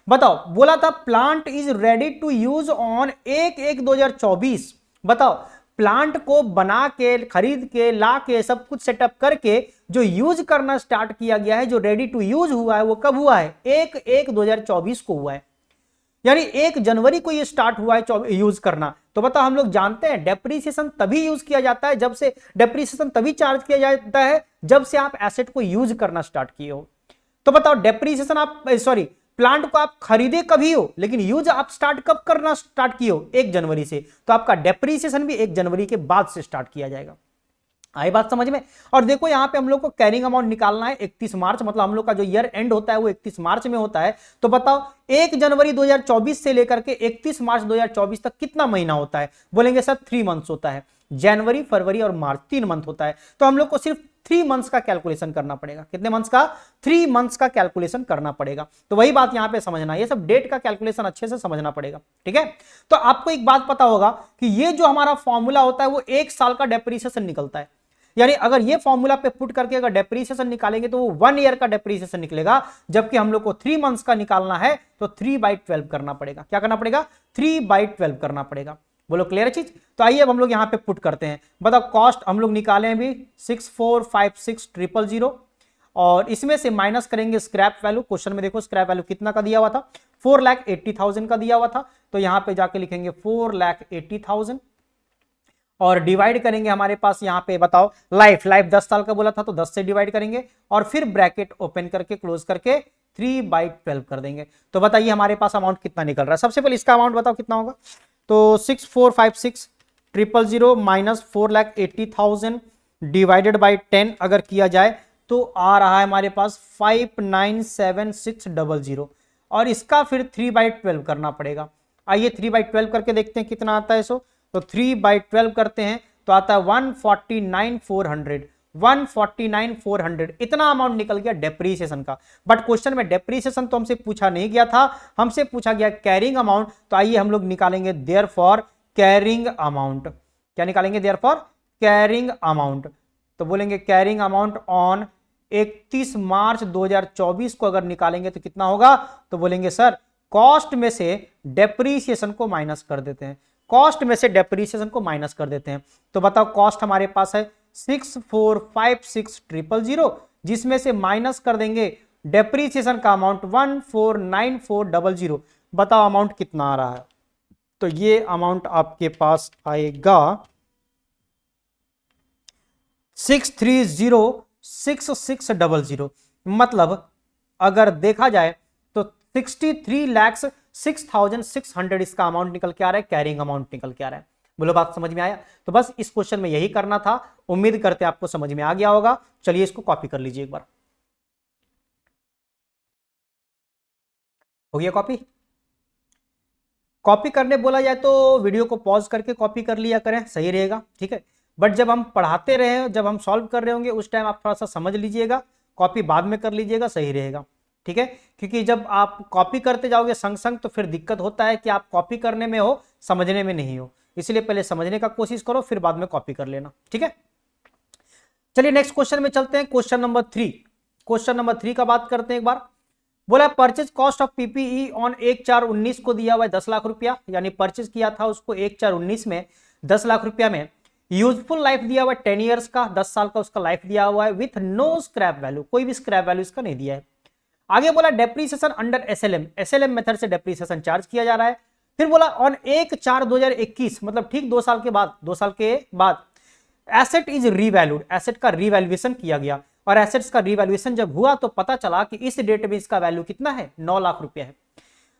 बताओ बोला था plant is ready to use on 1/1/2024। बताओ प्लांट को बना के, खरीद के, ला के, सब कुछ सेटअप करके जो यूज करना स्टार्ट किया गया है, जो रेडी टू यूज हुआ है, वो कब हुआ है, 1/1/2024 को हुआ है, यानी 1 जनवरी को ये स्टार्ट हुआ है यूज करना। तो बताओ हम लोग जानते हैं डेप्रीसिएशन तभी यूज किया जाता है, जब से डेप्रीसिएशन तभी चार्ज किया जाता है जब से आप एसेट को यूज करना स्टार्ट किए हो। तो बताओ डेप्रीसिएशन आप, सॉरी प्लांट को आप खरीदे कभी हो, लेकिन यूज आप स्टार्ट कब करना स्टार्ट किए हो, 1 जनवरी से, तो आपका डेप्रीसिएशन भी 1 जनवरी के बाद से स्टार्ट किया जाएगा। आई बात समझ में? और देखो यहां पे हम लोग को कैरिंग अमाउंट निकालना है 31 मार्च, मतलब हम लोग का जो ईयर एंड होता है वो 31 मार्च में होता है। तो बताओ 1 जनवरी 2024 से लेकर के 31 मार्च 2024 तक कितना महीना होता है, बोलेंगे सर 3 मंथ्स होता है, जनवरी, फरवरी और मार्च 3 मंथ होता है। तो हम लोग को सिर्फ 3 मंथ्स का कैलकुलेशन करना पड़ेगा। कितने मंथ्स का? 3 मंथ्स का कैलकुलेशन करना पड़ेगा। तो वही बात यहां पे समझना, ये सब डेट का कैलकुलेशन अच्छे से समझना पड़ेगा। ठीक है, तो आपको एक बात पता होगा कि ये जो हमारा फॉर्मूला होता है वो 1 साल का डेप्रीसिएशन निकलता है। यानी अगर ये फॉर्मूला पे पुट करके अगर डेप्रीसिएशन निकालेंगे तो वो 1 ईयर का डेप्रीसिएशन निकलेगा, जबकि हम लोग को 3 मंथ्स का निकालना है तो 3/12 करना पड़ेगा। क्या करना पड़ेगा? 3/12 करना पड़ेगा। बोलो क्लियर चीज? तो आइए अब हम लोग यहां पे पुट करते हैं। बताओ कॉस्ट हम लोग निकाले अभी 6456,000 और इसमें से माइनस करेंगे स्क्रैप वैल्यू। क्वेश्चन में देखो स्क्रैप वैल्यू कितना का दिया हुआ था, 4,80,000 का दिया हुआ था, तो यहां पे जाके लिखेंगे 4,80,000 और डिवाइड करेंगे हमारे पास यहां पे, बताओ लाइफ 10 साल का बोला था तो 10 से डिवाइड करेंगे और फिर ब्रैकेट ओपन करके क्लोज करके 3/12 कर देंगे। तो बताइए हमारे पास अमाउंट कितना निकल रहा है। सबसे पहले इसका अमाउंट बताओ कितना होगा, तो 6456,000 माइनस 4,80,000 डिवाइडेड बाई 10 अगर किया जाए तो आ रहा है हमारे पास 5,97,600 और इसका फिर 3/12 करना पड़ेगा। आइए 3/12 करके देखते हैं कितना आता है इसको। तो 3/12 करते हैं तो आता है 149,400, 149,400 इतना अमाउंट निकल गया डेप्रीसिएशन का। बट क्वेश्चन में डेप्रीसिएशन तो हमसे पूछा नहीं गया था, हमसे पूछा गया कैरिंग अमाउंट। तो आइए हम लोग निकालेंगे देयरफॉर कैरिंग अमाउंट। क्या निकालेंगे? Therefore carrying amount. तो बोलेंगे कैरिंग अमाउंट ऑन 31 मार्च 2024 को अगर निकालेंगे तो कितना होगा, तो बोलेंगे सर कॉस्ट में से डेप्रीसिएशन को माइनस कर देते हैं, कॉस्ट में से डेप्रीसिएशन को माइनस कर देते हैं। तो बताओ कॉस्ट हमारे पास है 6456,000 जिसमें से माइनस कर देंगे डेप्रीसिएशन का अमाउंट 149400। बताओ अमाउंट कितना आ रहा है, तो ये अमाउंट आपके पास आएगा 6306,600, मतलब अगर देखा जाए तो 63,06,600 इसका अमाउंट निकल के आ रहा है, कैरिंग अमाउंट निकल के आ रहा है। बोलो बात समझ में आया? तो बस इस क्वेश्चन में यही करना था, उम्मीद करते आपको समझ में आ गया होगा। चलिए इसको कॉपी कर लीजिए एक बार। हो गया कॉपी? कॉपी करने बोला जाए तो वीडियो को पॉज करके कॉपी कर लिया करें, सही रहेगा, ठीक है। बट जब हम पढ़ाते रहे, जब हम सॉल्व कर रहे होंगे उस टाइम आप थोड़ा सा समझ लीजिएगा, कॉपी बाद में कर लीजिएगा, सही रहेगा, ठीक है। क्योंकि जब आप कॉपी करते जाओगे संग संग तो फिर दिक्कत होता है कि आप कॉपी करने में हो, समझने में नहीं हो। इसलिए पहले समझने का कोशिश करो, फिर बाद में कॉपी कर लेना, ठीक है। चलिए नेक्स्ट क्वेश्चन में चलते हैं, क्वेश्चन नंबर 3। क्वेश्चन नंबर 3 का बात करते हैं एक बार। बोला purchase cost of PPE on 1/4/19 को दिया हुआ है 10 लाख रुपया, यानी परचेज किया था उसको 1/4/19 में 10 लाख रुपया में। यूजफुल लाइफ दिया हुआ है 10 ईयर्स का, 10 साल का उसका लाइफ दिया हुआ है, विथ नो स्क्रैप वैल्यू, कोई भी स्क्रैप वैल्यू इसका नहीं दिया है। आगे बोला depreciation under SLM, SLM method से डेप्रीसिएशन चार्ज किया जा रहा है। फिर बोला ऑन 1/4/2021, मतलब ठीक 2 साल के बाद, 2 साल के बाद एसेट इज रीवैल्यूड, एसेट का रीवैल्यूएशन किया गया, और एसेट्स का रीवैल्यूएशन जब हुआ तो पता चला कि इस डेट में इसका वैल्यू कितना है, 9 लाख रुपया है।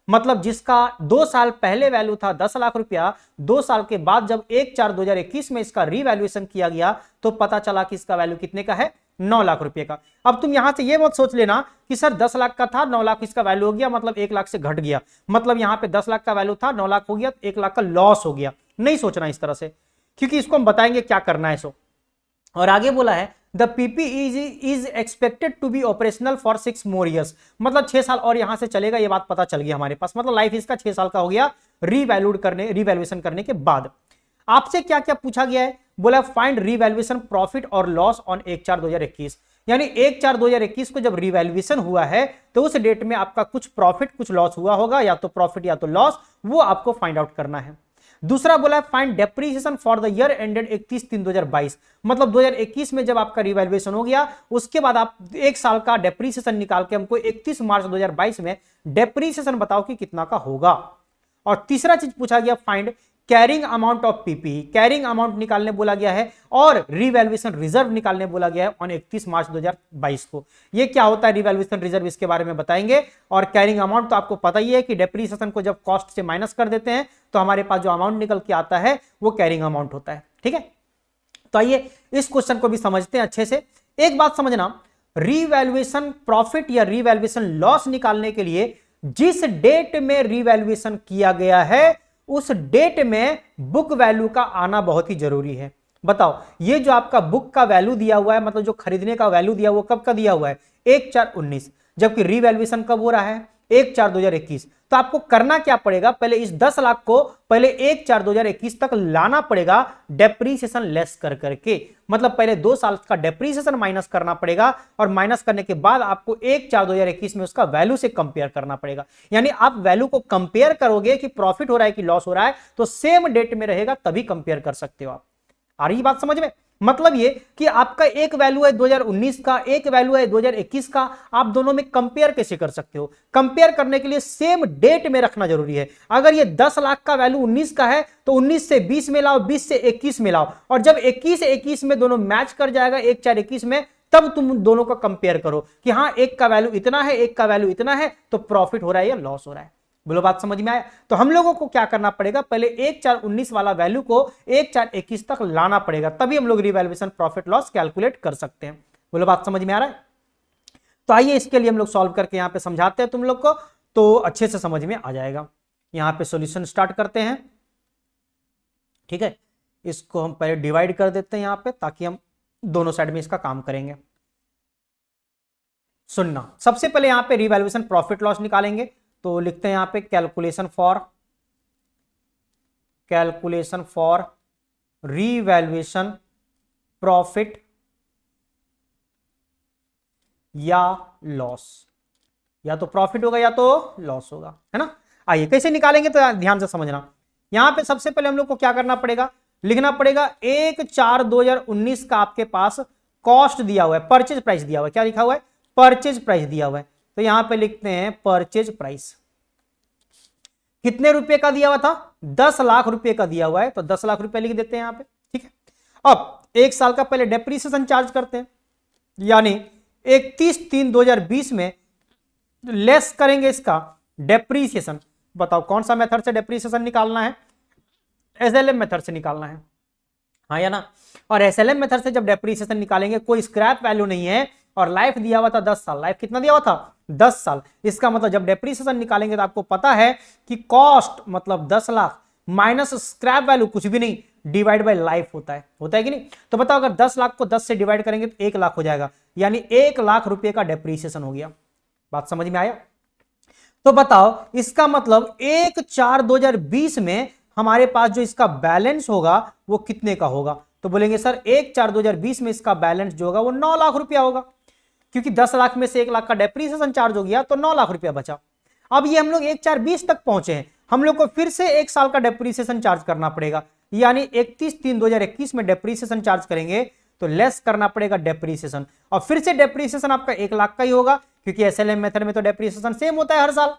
मतलब जिसका 2 साल पहले वैल्यू था 10 लाख रुपया, 2 साल के बाद जब 1/4/2021 में इसका रीवैल्यूएशन किया गया तो पता चला कि इसका वैल्यू कितने का है, 9 लाख रुपए का। अब तुम यहां से ये मत सोच लेना कि सर 10 लाख का था, 9 लाख इसका वैल्यू हो गया, मतलब 1 लाख से घट गया, मतलब यहां पे 10 लाख का वैल्यू था, 9 लाख हो गया, 1 लाख का लॉस हो गया। नहीं सोचना इस तरह से, क्योंकि इसको हम बताएंगे क्या करना है। सो और आगे बोला है the PPE is expected to be operational for 6 more years, मतलब 6 साल और यहां से चलेगा, ये बात पता चल गई हमारे पास, मतलब लाइफ इसका 6 साल का हो गया रीवैल्यूएशन करने के बाद। आपसे क्या क्या पूछा गया है, बोला फाइंड रीवैल्यूएशन प्रॉफिट और लॉस ऑन 1/4/2021, यानी 1/4/2021 को जब रीवैल्यूएशन हुआ है तो उस डेट में आपका कुछ प्रॉफिट कुछ लॉस हुआ होगा, या तो प्रॉफिट या तो लॉस, वो आपको फाइंड आउट करना है। दूसरा बोला है find depreciation for the year ended 31/3/2022, मतलब 2021 में जब आपका रिवैल्यूएशन हो गया उसके बाद आप 1 साल का डेप्रीसिएशन निकाल के हमको 31 मार्च 2022 में डेप्रीसिएशन बताओ कि कितना का होगा। और तीसरा चीज पूछा गया find carrying amount of PP, carrying amount निकालने बोला गया है, और रिवैल्यूएशन रिजर्व निकालने बोला गया है ऑन 31 मार्च 2022 को। ये क्या होता है रिवैल्यूएशन रिजर्व, इसके बारे में बताएंगे। और कैरिंग अमाउंट तो आपको पता ही है कि डेप्रीसिएशन को जब कॉस्ट से माइनस कर देते हैं तो हमारे पास जो अमाउंट निकल के आता है वो कैरिंग अमाउंट होता है, ठीक है। तो आइए इस क्वेश्चन को भी समझते हैं अच्छे से। एक बात समझना, रिवैल्यूएशन प्रॉफिट या रिवैल्यूएशन लॉस निकालने के लिए जिस डेट में रिवैल्यूएशन किया गया है उस डेट में बुक वैल्यू का आना बहुत ही जरूरी है। बताओ ये जो आपका बुक का वैल्यू दिया हुआ है, मतलब जो खरीदने का वैल्यू दिया हुआ, कब का दिया हुआ है, 1/4/19, जबकि रिवैल्यूएशन कब हो रहा है, 1/4/2021। तो आपको करना क्या पड़ेगा, पहले इस 10 लाख को पहले 1/4/2021 तक लाना पड़ेगा डेप्रीसिएशन लेस कर करके, मतलब पहले 2 साल का डेप्रीसिएशन माइनस करना पड़ेगा, और माइनस करने के बाद आपको 1/4/2021 में उसका वैल्यू से कंपेयर करना पड़ेगा। यानी आप वैल्यू को कंपेयर करोगे कि प्रॉफिट हो रहा है कि लॉस हो रहा है, तो सेम डेट में रहेगा तभी कंपेयर कर सकते हो आप। आ रही बात समझ में? मतलब ये कि आपका एक वैल्यू है 2019 का, एक वैल्यू है 2021 का, आप दोनों में कंपेयर कैसे कर सकते हो? कंपेयर करने के लिए सेम डेट में रखना जरूरी है। अगर ये 10 लाख का वैल्यू 19 का है तो 19 से 20 में लाओ, 20 से 21 में लाओ, और जब 21 से 21 में दोनों मैच कर जाएगा 1/4/21 में, तब तुम दोनों का कंपेयर करो कि हाँ एक का वैल्यू इतना है, एक का वैल्यू इतना है, तो प्रॉफिट हो रहा है या लॉस हो रहा है। बोलो बात समझ में आया? तो हम लोगों को क्या करना पड़ेगा, पहले 1/4/19 वाला वैल्यू को 1/4/21 तक लाना पड़ेगा, तभी हम लोग रिवैल्यूएशन प्रॉफिट लॉस कैलकुलेट कर सकते हैं। बोलो बात समझ में आ रहा है? तो आइए इसके लिए हम लोग सॉल्व करके यहां पे समझाते हैं तुम लोग को, तो अच्छे से समझ में आ जाएगा। यहां पे सॉल्यूशन स्टार्ट करते हैं, ठीक है। इसको हम पहले डिवाइड कर देते हैं यहां पे, ताकि हम दोनों साइड में इसका काम करेंगे। सुनना, सबसे पहले यहां पे रिवैल्यूएशन प्रॉफिट लॉस निकालेंगे, तो लिखते हैं यहां पे कैलकुलेशन फॉर रिवैल्यूएशन प्रॉफिट या लॉस, या तो प्रॉफिट होगा या तो लॉस होगा, है ना। आइए कैसे निकालेंगे तो ध्यान से समझना। यहां पे सबसे पहले हम लोग को क्या करना पड़ेगा, लिखना पड़ेगा 1/4/2019 का आपके पास कॉस्ट दिया हुआ है, परचेज प्राइस दिया हुआ है, क्या लिखा हुआ है, परचेज प्राइस दिया हुआ है। तो यहां पे लिखते हैं परचेज प्राइस, कितने रुपए का दिया हुआ था, 10 लाख रुपए का दिया हुआ है, तो 10 लाख रुपए लिख देते हैं यहां पे, ठीक है। अब 1 साल का पहले डेप्रीसिएशन चार्ज करते हैं, यानी 31/3/2020 में लेस करेंगे इसका डेप्रीसिएशन। बताओ कौन सा मेथड से डेप्रीसिएशन निकालना है? एसएलएम मेथड से निकालना है, हाँ या ना। और एसएलएम मेथड से जब डेप्रीसिएशन निकालेंगे, कोई स्क्रैप वैल्यू नहीं है और लाइफ दिया हुआ था 10 साल। लाइफ कितना दिया हुआ था? 10 साल। इसका मतलब जब डेप्रीसिएशन निकालेंगे तो आपको पता है कि कॉस्ट मतलब 10 लाख माइनस स्क्रैप वैल्यू कुछ भी नहीं, डिवाइड बाय लाइफ होता है कि नहीं। तो बताओ अगर 10 लाख को 10 से डिवाइड करेंगे तो 1 लाख हो जाएगा, यानी 1 लाख रुपए का डेप्रीसिएशन हो गया। बात समझ में आया? तो बताओ इसका मतलब 1/4/2020 में हमारे पास जो इसका बैलेंस होगा वो कितने का होगा? तो बोलेंगे सर 1/4/2020 में इसका बैलेंस जो होगा वो 9 लाख रुपया होगा, क्योंकि 10 लाख में से 1 लाख का डेप्रीसिएशन चार्ज हो गया तो 9 लाख रुपया बचा। अब ये हम लोग 1/4/20 तक पहुंचे हैं, हम लोग को फिर से 1 साल का डेप्रीसिएशन चार्ज करना पड़ेगा, यानी 31/3/2021 में डेप्रीसिएशन चार्ज करेंगे तो लेस करना पड़ेगा डेप्रीसिएशन, और फिर से डेप्रीसिएशन आपका 1 लाख का ही होगा, क्योंकि एसएलएम मेथड में तो डेप्रीसिएशन सेम होता है हर साल।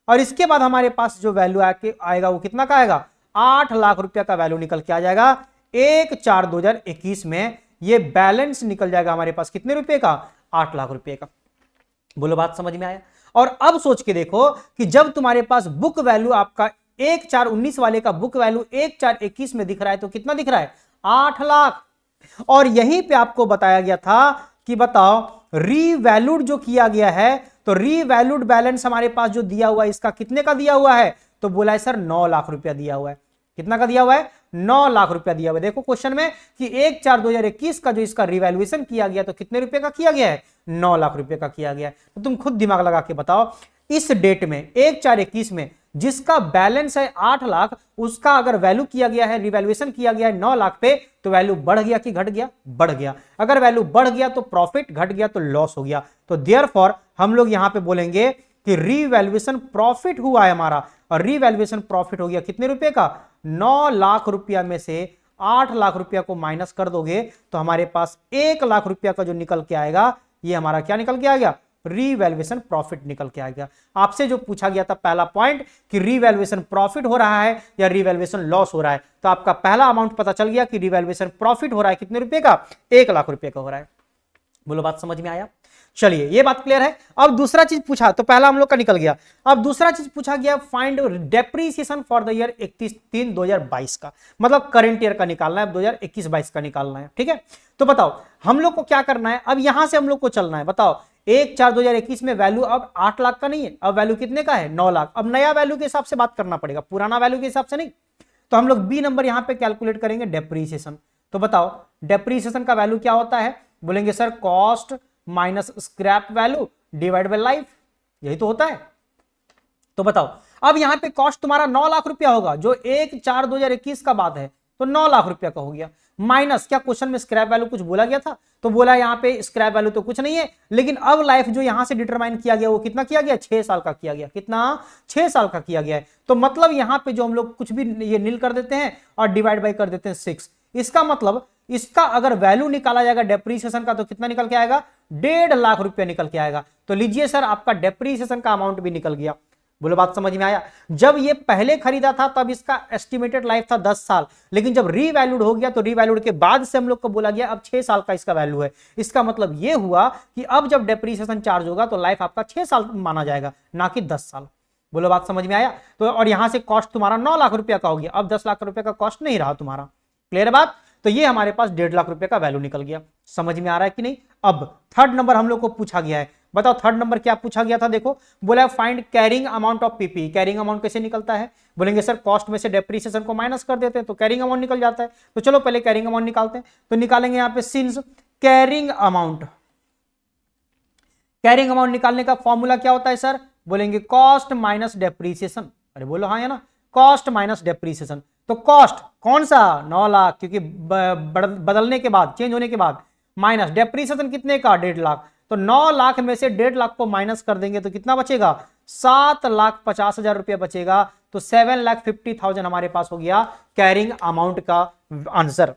और इसके बाद हमारे पास जो वैल्यू आएगा वो कितना का आएगा? 8 लाख रुपया का वैल्यू निकल के आ जाएगा 1/4/2021 में। ये बैलेंस निकल जाएगा हमारे पास कितने रुपए का? 8 लाख रुपए का। बोलो बात समझ में आया? और अब सोच के देखो कि जब तुम्हारे पास बुक वैल्यू आपका 1/4/19 वाले का बुक वैल्यू 1/4/21 में दिख रहा है तो कितना दिख रहा है? 8 लाख। और यहीं पे आपको बताया गया था कि बताओ रीवैल्यूड जो किया गया है, तो रीवैल्यूड बैलेंस हमारे पास जो दिया हुआ है इसका कितने का दिया हुआ है? तो बोला है सर 9 लाख रुपया दिया हुआ है। कितना का दिया हुआ है? 9 लाख रुपया दिया हुआ है। देखो क्वेश्चन में कि 1/4/2021 का जो इसका रिवैल्यूएशन किया गया तो कितने रुपए का किया गया है? 9 लाख रुपए का किया गया है। तो तुम खुद दिमाग लगा के बताओ इस डेट में 1/4/21 में जिसका बैलेंस है 8 लाख, उसका अगर वैल्यू किया गया है, रिवैल्यूएशन किया गया है 9 लाख पे, तो वैल्यू बढ़ गया कि घट गया? बढ़ गया। अगर वैल्यू बढ़ गया तो प्रॉफिट, घट गया तो लॉस हो गया। तो देयरफॉर हम लोग यहां पे बोलेंगे कि रीवैल्यूएशन प्रॉफिट हुआ है हमारा, और रीवैल्यूएशन प्रॉफिट हो गया कितने रुपए का? 9 लाख रुपया में से 8 लाख रुपया को माइनस कर दोगे तो हमारे पास 1 लाख रुपया का जो निकल के आएगा, ये हमारा क्या निकल के आएगा? रीवैल्यूएशन प्रॉफिट निकल के आएगा। आपसे जो पूछा गया था पहला पॉइंट कि रीवैल्यूएशन प्रॉफिट हो रहा है या रीवैल्यूएशन लॉस हो रहा है, तो आपका पहला अमाउंट पता चल गया कि रीवैल्यूएशन प्रॉफिट हो रहा है कितने रुपए का? 1 लाख रुपए का हो रहा है। बोलो बात समझ में आया? चलिए ये बात क्लियर है। अब दूसरा चीज पूछा, तो पहला हम लोग का निकल गया। अब दूसरा चीज पूछा गया find depreciation for the year 31/3/2022 का, मतलब करंट ईयर का निकालना है, 2021-22 का निकालना है। ठीक है, तो बताओ हम लोग को क्या करना है। अब यहां से हम लोग को चलना है। बताओ 1/4/2021 में वैल्यू अब 8 लाख का नहीं है, अब वैल्यू कितने का है? 9 लाख। अब नया वैल्यू के हिसाब से बात करना पड़ेगा, पुराना वैल्यू के हिसाब से नहीं। तो हम लोग बी नंबर यहां पे कैलकुलेट करेंगे डेप्रीसिएशन। तो बताओ डेप्रीसिएशन का वैल्यू क्या होता है? बोलेंगे sir cost minus scrap value divide by life, यही तो होता है। तो बताओ अब यहां पे कॉस्ट तुम्हारा 9 लाख रुपया होगा, जो 1/4/2021 का बात है, तो 9 लाख रुपया का हो गया। माइनस क्या क्वेश्चन में स्क्रैप वैल्यू कुछ बोला गया था? तो बोला यहां पे स्क्रैप वैल्यू तो कुछ नहीं है, लेकिन अब लाइफ जो यहां से डिटरमाइन किया गया वो कितना किया गया? 6 साल का किया गया। कितना? 6 साल का किया गया है। तो मतलब यहां पे जो हम लोग कुछ भी ये नील कर देते हैं और डिवाइड बाय कर देते हैं 6। इसका मतलब इसका अगर वैल्यू निकाला जाएगा डेप्रीसिएशन का तो कितना निकल के आएगा? 1.5 लाख रुपया निकल के आएगा। तो लीजिए सर आपका डेप्रीसिएशन का अमाउंट भी निकल गया। बोलो बात समझ में आया? जब ये पहले खरीदा था तब इसका एस्टिमेटेड लाइफ था 10 साल, लेकिन जब रीवैल्यूड हो गया तो रीवैल्यूड के बाद से हम लोग को बोला गया अब 6 साल का इसका वैल्यू है। इसका मतलब ये हुआ कि अब जब डेप्रीसिएशन चार्ज होगा तो लाइफ आपका 6 साल माना जाएगा, ना कि 10 साल। बोलो बात समझ में आया? तो और यहां से कॉस्ट तुम्हारा 9 लाख रुपया का हो गया, अब 10 लाख रुपया का कॉस्ट नहीं रहा तुम्हारा। क्लियर बात? तो ये हमारे पास 1.5 लाख रुपए का वैल्यू निकल गया। समझ में आ रहा है कि नहीं? अब थर्ड नंबर हम लोग को पूछा गया है। बताओ थर्ड नंबर क्या पूछा गया था? देखो बोला find carrying amount of PP. Carrying amount कैसे निकलता है? बोलेंगे सर कॉस्ट में से डेप्रीसिएशन को माइनस कर देते हैं तो कैरिंग अमाउंट निकल जाता है। तो चलो पहले कैरिंग अमाउंट निकालते हैं। तो निकालेंगे यहां पे since carrying amount. Carrying amount निकालने का फॉर्मूला क्या होता है सर? बोलेंगे कॉस्ट माइनस डेप्रीसिएशन। अरे बोलो हाँ या ना, कॉस्ट माइनस डेप्रीसिएशन। तो कॉस्ट कौन सा? 9 लाख, क्योंकि बदलने के बाद, चेंज होने के बाद, माइनस डेप्रीसिएशन कितने का? 1.5 लाख। तो 9 लाख में से 1.5 लाख को माइनस कर देंगे तो कितना बचेगा? 7,50,000 रुपया बचेगा। तो 7,50,000 हमारे पास हो गया कैरिंग अमाउंट का आंसर।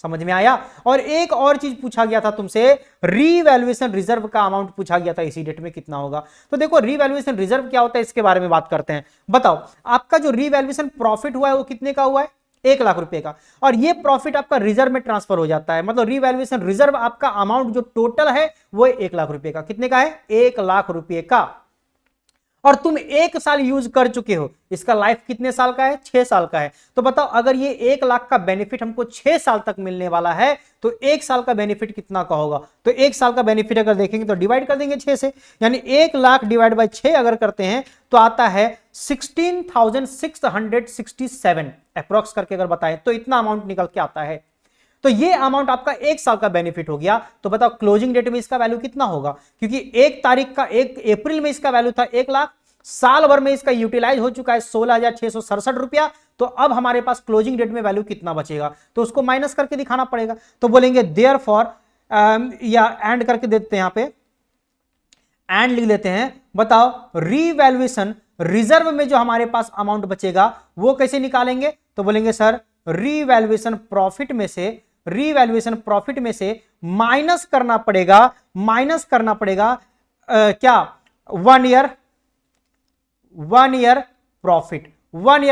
समझ में आया? और एक और चीज पूछा गया था तुमसे, रीवैल्यूएशन रिजर्व का अमाउंट पूछा गया था इसी डेट में कितना होगा। तो देखो रीवैल्यूएशन रिजर्व क्या होता है इसके बारे में बात करते हैं। बताओ आपका जो रीवैल्यूएशन प्रॉफिट हुआ है वो कितने का हुआ है? 1,00,000 रुपए का, और ये प्रॉफिट आपका रिजर्व में ट्रांसफर हो जाता है, मतलब रिवैल्यूएशन रिजर्व आपका अमाउंट जो टोटल है वो 1,00,000 रुपए का। कितने का है? 1,00,000 रुपए का। और तुम 1 साल यूज कर चुके हो, इसका लाइफ कितने साल का है? 6 साल का है। तो बताओ अगर ये 1,00,000 का बेनिफिट हमको 6 साल तक मिलने वाला है तो 1 साल का बेनिफिट कितना का होगा? तो 1 साल का बेनिफिट अगर देखेंगे तो डिवाइड कर देंगे 6 से, यानी 1,00,000 डिवाइड बाय 6 अगर करते हैं तो आता है 16,667 अप्रोक्स करके अगर बताएं तो इतना अमाउंट निकल के आता है। तो ये अमाउंट आपका 1 साल का बेनिफिट हो गया। तो बताओ क्लोजिंग डेट में इसका वैल्यू कितना होगा? क्योंकि 1 तारीख का 1 अप्रैल में इसका वैल्यू था 1,00,000, साल भर में इसका यूटिलाइज हो चुका है 16,667 रुपया। तो अब हमारे पास क्लोजिंग डेट में वैल्यू कितना बचेगा? तो उसको माइनस करके दिखाना पड़ेगा। तो बोलेंगे देयरफॉर, या एंड करके देते हैं, यहां पे एंड लिख देते हैं। बताओ रीवैल्यूएशन रिजर्व में जो हमारे पास अमाउंट बचेगा वो कैसे निकालेंगे? तो बोलेंगे सर रीवैल्यूएशन प्रॉफिट में से माइनस करना पड़ेगा, क्या? 1 ईयर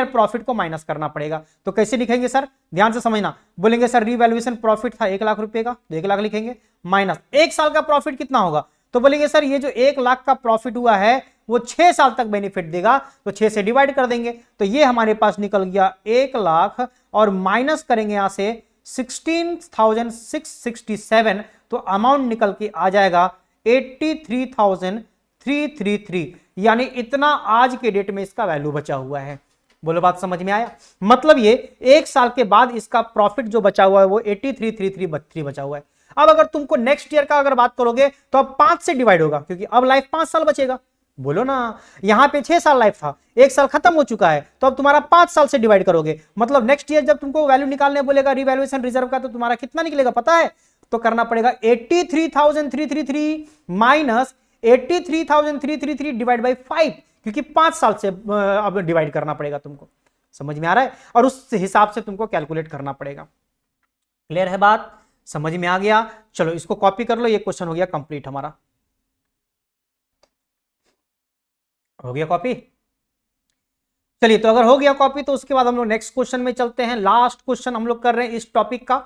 प्रॉफिट को माइनस करना पड़ेगा। तो कैसे लिखेंगे सर? ध्यान से समझना। बोलेंगे सर रीवैल्यूएशन प्रॉफिट था 1,00,000 रुपए का, तो 1,00,000 लिखेंगे, माइनस 1 साल का प्रॉफिट कितना होगा? तो बोलेंगे सर ये जो 1,00,000 का प्रॉफिट हुआ है वो 6 साल तक बेनिफिट देगा, तो 6 से डिवाइड कर देंगे। तो ये हमारे पास निकल गया 1,00,000 और माइनस करेंगे यहां से 16,667, तो अमाउंट निकल के आ जाएगा 83,333, यानी इतना आज के डेट में इसका वैल्यू बचा हुआ है। बोलो बात समझ में आया? मतलब ये 1 साल के बाद इसका प्रॉफिट जो बचा हुआ है वो 83,333 बचा हुआ है। अब अगर तुमको नेक्स्ट ईयर का अगर बात करोगे तो अब 5 से डिवाइड होगा, क्योंकि अब लाइफ 5 साल बचेगा। बोलो ना, यहां पे 6 साल लाइफ था, 1 साल खत्म हो चुका है, तो अब तुम्हारा 5 साल से डिवाइड करोगे, मतलब नेक्स्ट ईयर जब तुमको वैल्यू निकालने बोलेगा रिवैल्यूएशन रिजर्व का, तो तुम्हारा कितना निकलेगा पता है? तो करना पड़ेगा 83,333 माइनस 83,333 डिवाइड बाई 5, क्योंकि 5 साल से अब डिवाइड करना पड़ेगा तुमको। समझ में आ रहा है? और उस हिसाब से तुमको कैलकुलेट करना पड़ेगा। क्लियर है बात? समझ में आ गया? चलो इसको कॉपी कर लो, ये क्वेश्चन हो गया कंप्लीट हमारा। हो गया कॉपी? चलिए, तो अगर हो गया कॉपी तो उसके बाद हम लोग नेक्स्ट क्वेश्चन में चलते हैं। लास्ट क्वेश्चन हम लोग कर रहे हैं इस टॉपिक का,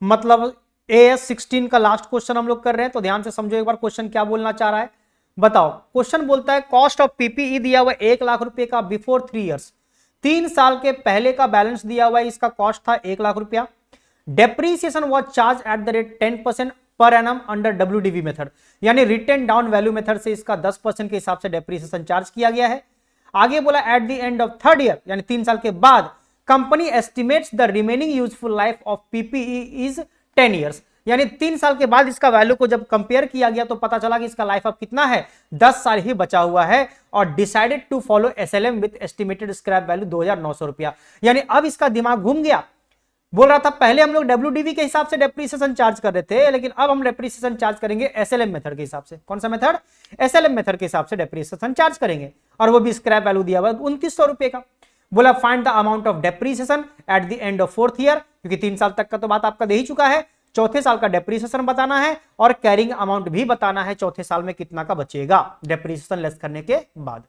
मतलब AS 16 का लास्ट क्वेश्चन हम लोग कर रहे हैं। तो ध्यान से समझो एक बार क्वेश्चन क्या बोलना चाह रहा है। बताओ, क्वेश्चन बोलता है कॉस्ट ऑफ PPE दिया हुआ 1,00,000 रुपए का बिफोर 3 इयर्स, 3 साल के पहले का बैलेंस दिया हुआ है, इसका कॉस्ट था 1,00,000 रुपया। Depreciation was charge at the rate 10% per annum under WDV method, यानी रिटेन डाउन वैल्यू मेथड से इसका 10% के हिसाब से डेप्रीसिएशन चार्ज किया गया है। आगे बोला at the end of 3rd year, यानी 3 साल के बाद company estimates the remaining useful life of PPE is 10 years, यानी 3 साल के बाद इसका वैल्यू को जब कंपेयर किया गया तो पता चला कि इसका लाइफ अब कितना है, 10 साल ही बचा हुआ है। और decided to follow SLM with estimated scrap value 2,900 रुपया, यानी अब इसका दिमाग घूम गया। बोल रहा था पहले हम लोग WDV के हिसाब से डेप्रीसिएशन चार्ज कर रहे थे, लेकिन अब हम डेप्रीसिएशन चार्ज करेंगे SLM मेथड के हिसाब से। कौन सा मेथड? SLM मेथड के हिसाब से डेप्रीसिएशन चार्ज करेंगे, और वो भी स्क्रैप वैल्यू दिया हुआ 2,900 रुपए का। बोला find the amount of depreciation at the end of 4th year, क्योंकि 3 साल तक का तो बात आपका दे ही चुका है। चौथे साल का डेप्रीसिएशन बताना है और कैरिंग अमाउंट भी बताना है, चौथे साल में कितना का बचेगा डेप्रीसिएशन लेस करने के बाद।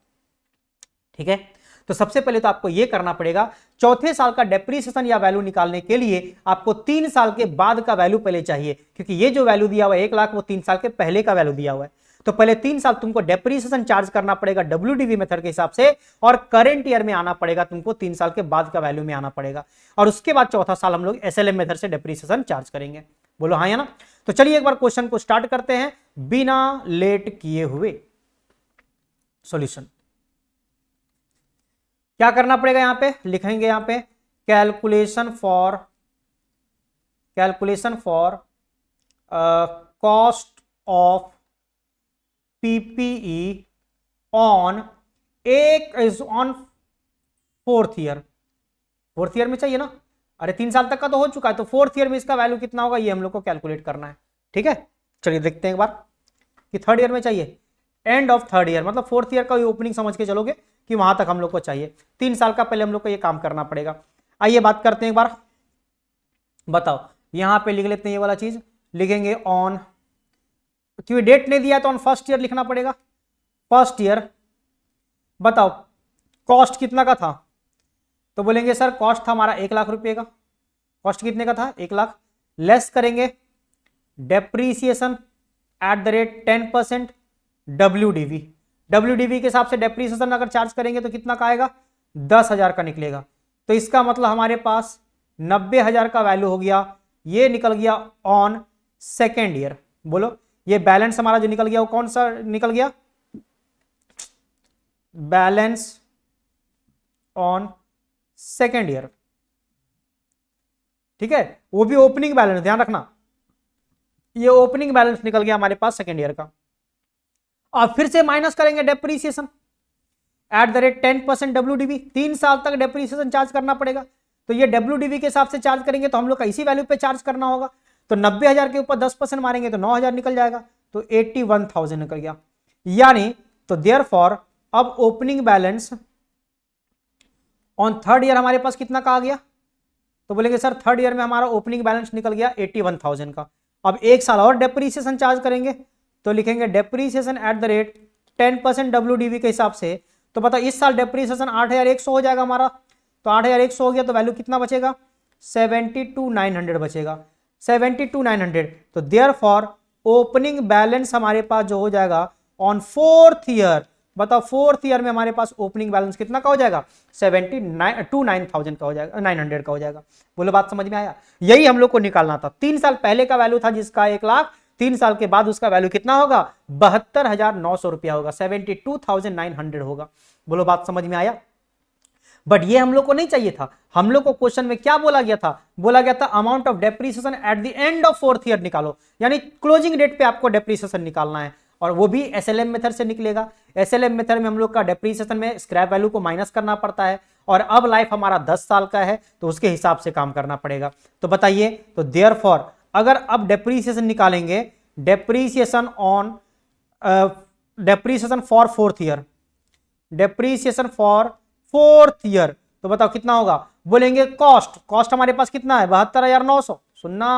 ठीक है, तो सबसे पहले तो आपको यह करना पड़ेगा, चौथे साल का डेप्रीसिएशन या वैल्यू निकालने के लिए आपको 3 साल के बाद का वैल्यू पहले चाहिए, क्योंकि ये जो वैल्यू दिया हुआ है 1,00,000 वो 3 साल के पहले का वैल्यू दिया हुआ है। तो पहले 3 साल तुमको डेप्रीसिएशन चार्ज करना पड़ेगा WDV मेथड के हिसाब से, और करंट ईयर में आना पड़ेगा तुमको, 3 साल के बाद का वैल्यू में आना पड़ेगा, और उसके बाद चौथा साल हम लोग SLM मेथड से डेप्रीसिएशन चार्ज करेंगे। बोलो हाँ या ना? तो चलिए एक बार क्वेश्चन को स्टार्ट करते हैं बिना लेट किए हुए। सॉल्यूशन क्या करना पड़ेगा? यहां पे लिखेंगे, यहां पे calculation for cost of PPE on 4th year. 4th year में चाहिए ना? अरे 3 साल तक का तो हो चुका है, तो 4th ईयर में इसका वैल्यू कितना होगा ये हम लोग को कैलकुलेट करना है। ठीक है, चलिए देखते हैं एक बार कि 3rd ईयर में चाहिए। एंड ऑफ 3rd ईयर मतलब 4th ईयर का ओपनिंग समझ के चलोगे कि वहां तक हम लोग को चाहिए। 3 साल का पहले हम लोग को ये काम करना पड़ेगा। आइए बात करते हैं एक बार। बताओ, यहां पे लिख लेते हैं ये वाला चीज, लिखेंगे ऑन, क्योंकि डेट नहीं दिया तो ऑन 1st ईयर लिखना पड़ेगा। 1st ईयर बताओ कॉस्ट कितना का था? तो बोलेंगे सर कॉस्ट था हमारा 1 लाख रुपए का, कॉस्ट कितने का था 1 लाख, लेस करेंगे depreciation at the rate 10% WDV, WDV के हिसाब से डेप्रीसिएशन अगर चार्ज करेंगे तो कितना का आएगा 10,000 का निकलेगा। तो इसका मतलब हमारे पास 90,000 का वैल्यू हो गया, ये निकल गया ऑन सेकेंड ईयर। बोलो ये बैलेंस हमारा जो निकल गया वो कौन सा निकल गया, बैलेंस ऑन सेकेंड ईयर, ठीक है, वो भी ओपनिंग बैलेंस, ध्यान रखना ये ओपनिंग बैलेंस निकल गया हमारे पास सेकेंड ईयर का। अब फिर से माइनस करेंगे depreciation at the rate 10% WDV, 3 साल तक डेप्रीसिएशन चार्ज करना पड़ेगा। तो ये WDV के हिसाब से चार्ज करेंगे तो हम लोग का इसी वैल्यू पे चार्ज करना होगा। तो 90,000 के ऊपर 10% मारेंगे तो 9,000 निकल जाएगा, तो 81,000 निकल गया। यानी तो देयरफॉर अब opening balance on third year हमारे पास कितना का आ गया, तो बोलेंगे सर थर्ड ईयर में हमारा ओपनिंग बैलेंस निकल गया 81,000 का। अब 1 साल और डेप्रीसिएशन चार्ज करेंगे तो लिखेंगे depreciation at the rate 10% WDV के हिसाब से। तो बताओ इस साल डेप्रीसिएशन 8,100 हो जाएगा हमारा, तो 8,100 हो गया तो वैल्यू कितना बचेगा 72,900 बचेगा, 72,900। तो देयरफॉर ओपनिंग बैलेंस हमारे पास जो हो जाएगा ऑन फोर्थ ईयर, बताओ फोर्थ ईयर में हमारे पास ओपनिंग बैलेंस कितना का हो जाएगा 9,000 का हो जाएगा, 900 का हो जाएगा। बोलो बात समझ में आया, यही हम लोग को निकालना था। 3 साल पहले का वैल्यू था जिसका 1 लाख, 3 साल के बाद उसका वैल्यू कितना होगा 72,900 रुपया होगा, 72,900 होगा। बोलो बात समझ में आया। बट ये हम लोग को नहीं चाहिए था, हम लोग को क्वेश्चन में क्या बोला गया था, बोला गया था amount of depreciation at the end of fourth year निकालो, यानी क्लोजिंग डेट पे आपको डेप्रीसिएशन निकालना है, और वो भी SLM मेथड से निकलेगा। SLM मेथड में हम लोग का डेप्रीसिएशन में स्क्रैप वैल्यू को माइनस करना पड़ता है, और अब लाइफ हमारा 10 साल का है तो उसके हिसाब से काम करना पड़ेगा। तो बताइए, तो देयरफॉर अगर अब डेप्रीसिएशन निकालेंगे, depreciation on depreciation for fourth year, depreciation for fourth year, तो बताओ कितना होगा, बोलेंगे कॉस्ट, कॉस्ट हमारे पास कितना है 72,900, सुनना,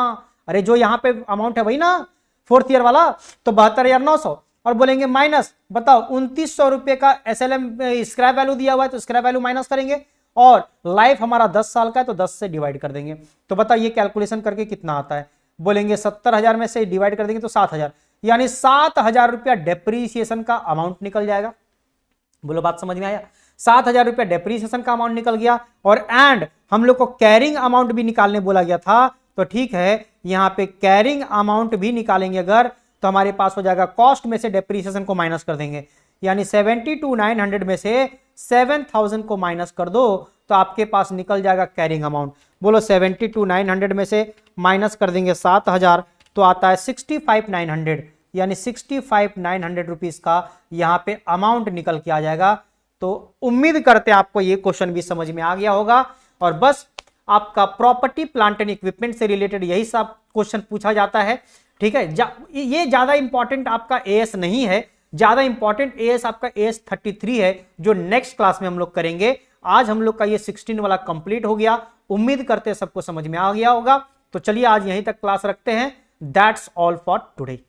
अरे जो यहां पे अमाउंट है वही ना फोर्थ ईयर वाला, तो 72,900, और बोलेंगे माइनस, बताओ 2,900 रुपए का SLM स्क्रैप वैल्यू दिया हुआ है तो स्क्रैप वैल्यू माइनस करेंगे, और लाइफ हमारा 10 साल का है तो 10 से डिवाइड कर देंगे। तो बताओ ये कैलकुलेशन करके कितना आता है, बोलेंगे 70,000 में से डिवाइड कर देंगे तो 7,000, यानी 7,000 रुपया डेप्रीसिएशन का अमाउंट निकल जाएगा। बोलो बात समझ में आया, 7,000 रुपया डेप्रीसिएशन का अमाउंट निकल गया, और एंड हम लोग को कैरिंग अमाउंट भी निकालने बोला गया था, तो ठीक है यहां पे कैरिंग अमाउंट भी निकालेंगे अगर, तो हमारे पास हो जाएगा कॉस्ट में से डेप्रीसिएशन को माइनस कर देंगे, यानी 72,900 में से 7,000 को माइनस कर दो तो आपके पास निकल जाएगा कैरिंग अमाउंट। बोलो 72,900 में से माइनस कर देंगे 7,000 तो आता है 65,900, यानी 65,900 रुपीज का यहां पे अमाउंट निकल के आ जाएगा। तो उम्मीद करते हैं आपको ये क्वेश्चन भी समझ में आ गया होगा, और बस आपका प्रॉपर्टी प्लांट एंड इक्विपमेंट से रिलेटेड यही सब क्वेश्चन पूछा जाता है, ठीक है। ये ज्यादा इंपॉर्टेंट आपका AS नहीं है, ज्यादा इंपॉर्टेंट AS आपका AS 33 है जो नेक्स्ट क्लास में हम लोग करेंगे। आज हम लोग का ये 16 वाला कंप्लीट हो गया, उम्मीद करते हैं सबको समझ में आ गया होगा। तो चलिए आज यहीं तक क्लास रखते हैं, दैट्स ऑल फॉर टुडे।